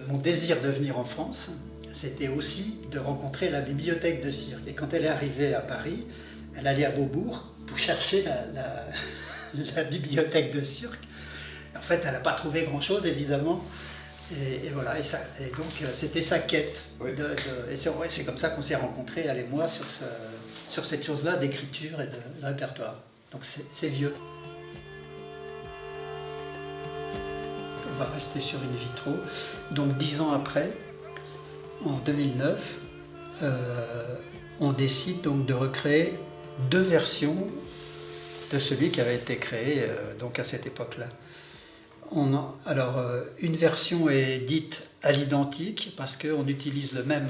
Speaker 5: mon désir de venir en France, c'était aussi de rencontrer la bibliothèque de cirque. Et quand elle est arrivée à Paris, elle allait à Beaubourg pour chercher la bibliothèque de cirque. En fait, elle n'a pas trouvé grand-chose, évidemment. Et voilà, et donc c'était sa quête. Et c'est comme ça qu'on s'est rencontrés, elle et moi, sur cette chose-là d'écriture et de répertoire. Donc c'est vieux. On va rester sur in vitro. Donc 10 ans après, en 2009, on décide donc de recréer 2 versions de celui qui avait été créé donc à cette époque-là. Alors, une version est dite à l'identique parce qu'on utilise le même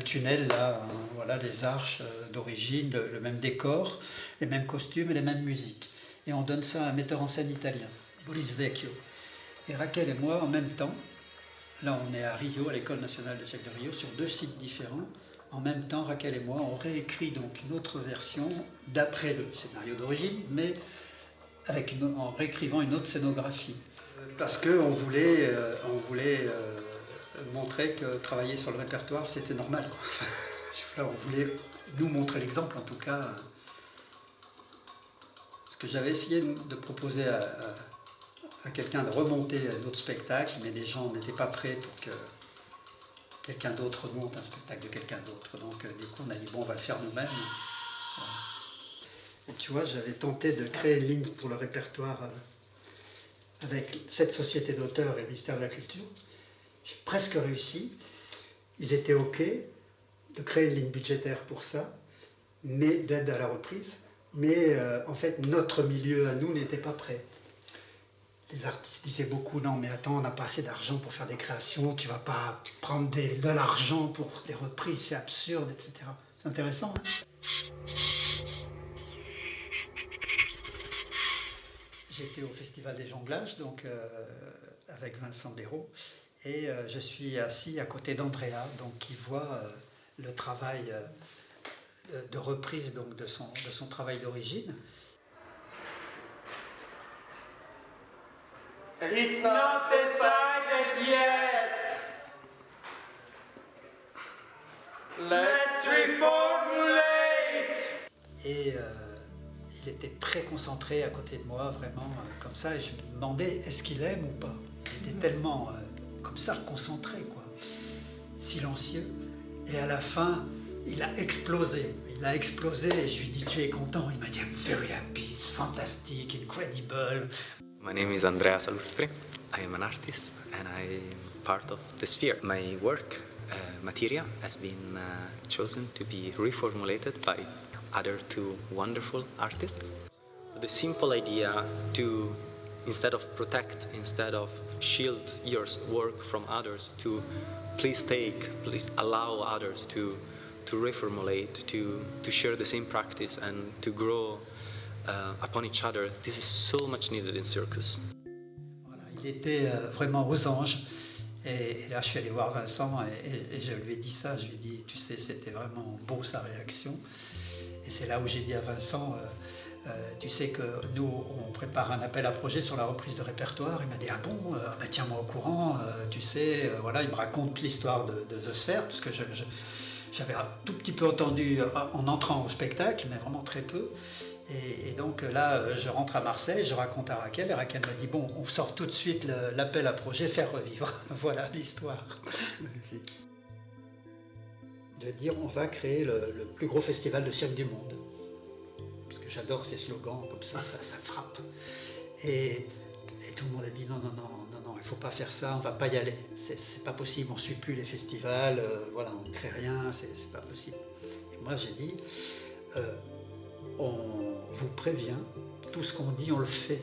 Speaker 5: tunnel, là, hein, voilà, les arches d'origine, le même décor, les mêmes costumes et les mêmes musiques. Et on donne ça à un metteur en scène italien, Boris Vecchio. Et Raquel et moi, en même temps, là on est à Rio, à l'École nationale de cirque de Rio, sur 2 sites différents. En même temps, Raquel et moi, on réécrit donc une autre version d'après le scénario d'origine, mais en réécrivant une autre scénographie. Parce qu'on voulait, montrer que travailler sur le répertoire, c'était normal, quoi. Là, on voulait nous montrer l'exemple, en tout cas. Parce que j'avais essayé de proposer à quelqu'un de remonter un autre spectacle, mais les gens n'étaient pas prêts pour que quelqu'un d'autre monte un spectacle de quelqu'un d'autre. Donc, du coup, on a dit, bon, on va le faire nous-mêmes. Voilà. Et tu vois, j'avais tenté de créer une ligne pour le répertoire avec cette société d'auteurs et le ministère de la Culture. J'ai presque réussi. Ils étaient OK de créer une ligne budgétaire pour ça, mais d'aide à la reprise. Mais en fait, notre milieu à nous n'était pas prêt. Les artistes disaient beaucoup, non mais attends, on n'a pas assez d'argent pour faire des créations, tu vas pas prendre de l'argent pour des reprises, c'est absurde, etc. C'est intéressant, hein? J'étais au Festival des Jonglages, donc avec Vincent Béraud, et je suis assis à côté d'Andrea, donc qui voit le travail de reprise donc, de son travail d'origine.
Speaker 15: It's not decided yet. Let's reformulate.
Speaker 5: Et il était très concentré à côté de moi, vraiment comme ça, et je me demandais est-ce qu'il aime ou pas. Il était tellement comme ça, concentré, quoi, silencieux. Et à la fin, il a explosé. Il a explosé et je lui ai dit tu es content? Il m'a dit I'm very happy, it's fantastic, incredible.
Speaker 16: My name is Andrea Salustri. I am an artist and I am part of the Sphere. My work, Materia, has been chosen to be reformulated by other 2 wonderful artists. The simple idea to, instead of protect, instead of shield your work from others, to please allow others to reformulate, to share the same practice and to grow upon each other. This is so much needed in circus.
Speaker 5: Voilà, il était vraiment aux anges. Et là, je suis allé voir Vincent et je lui ai dit ça. Je lui ai dit, tu sais, c'était vraiment beau sa réaction. Et c'est là où j'ai dit à Vincent, tu sais que nous, on prépare un appel à projet sur la reprise de répertoire. Il m'a dit, ah bon, bah, tiens-moi au courant. Tu sais, voilà, il me raconte l'histoire de The Sphere, parce que j'avais un tout petit peu entendu en entrant au spectacle, mais vraiment très peu. Et donc là, je rentre à Marseille, je raconte à Raquel, et Raquel me dit, bon, on sort tout de suite l'appel à projet, faire revivre. Voilà l'histoire. De dire, on va créer le plus gros festival de cirque du monde. Parce que j'adore ces slogans, comme ça frappe. Et tout le monde a dit, non, il ne faut pas faire ça, on ne va pas y aller. C'est pas possible, on ne suit plus les festivals, voilà, on ne crée rien, c'est pas possible. Et moi, j'ai dit, on vous prévient, tout ce qu'on dit, on le fait.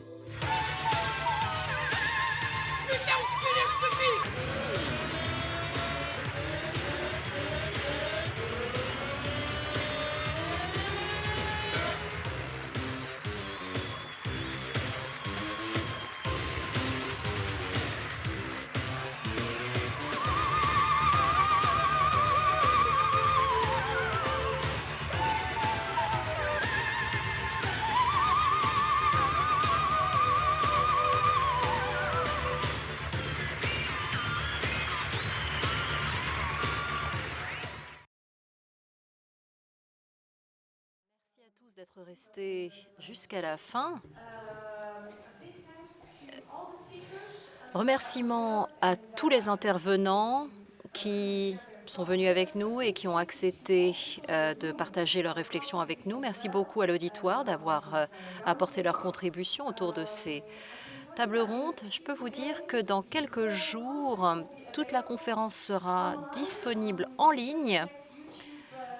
Speaker 10: D'être restés jusqu'à la fin. Remerciements à tous les intervenants qui sont venus avec nous et qui ont accepté de partager leurs réflexions avec nous. Merci beaucoup à l'auditoire d'avoir apporté leur contribution autour de ces tables rondes. Je peux vous dire que dans quelques jours, toute la conférence sera disponible en ligne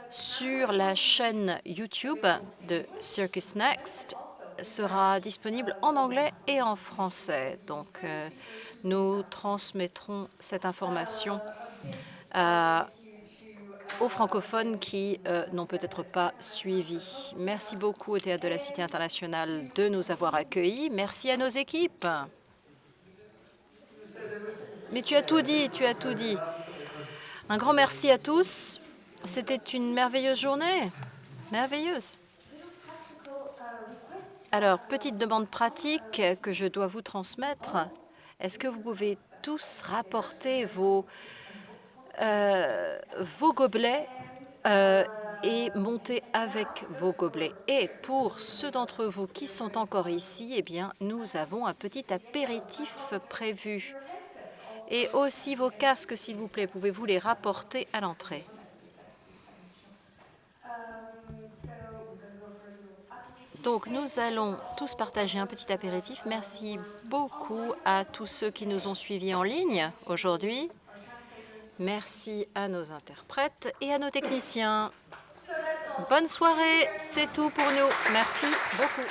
Speaker 10: sur la chaîne YouTube de Circus Next, sera disponible en anglais et en français. Donc, nous transmettrons cette information aux francophones qui n'ont peut-être pas suivi. Merci beaucoup au Théâtre de la Cité internationale de nous avoir accueillis. Merci à nos équipes. Mais tu as tout dit, tu as tout dit. Un grand merci à tous. C'était une merveilleuse journée. Merveilleuse. Alors, petite demande pratique que je dois vous transmettre. Est-ce que vous pouvez tous rapporter vos gobelets et monter avec vos gobelets? Et pour ceux d'entre vous qui sont encore ici, eh bien, nous avons un petit apéritif prévu. Et aussi vos casques, s'il vous plaît, pouvez-vous les rapporter à l'entrée? Donc, nous allons tous partager un petit apéritif. Merci beaucoup à tous ceux qui nous ont suivis en ligne aujourd'hui. Merci à nos interprètes et à nos techniciens. Bonne soirée, c'est tout pour nous. Merci beaucoup.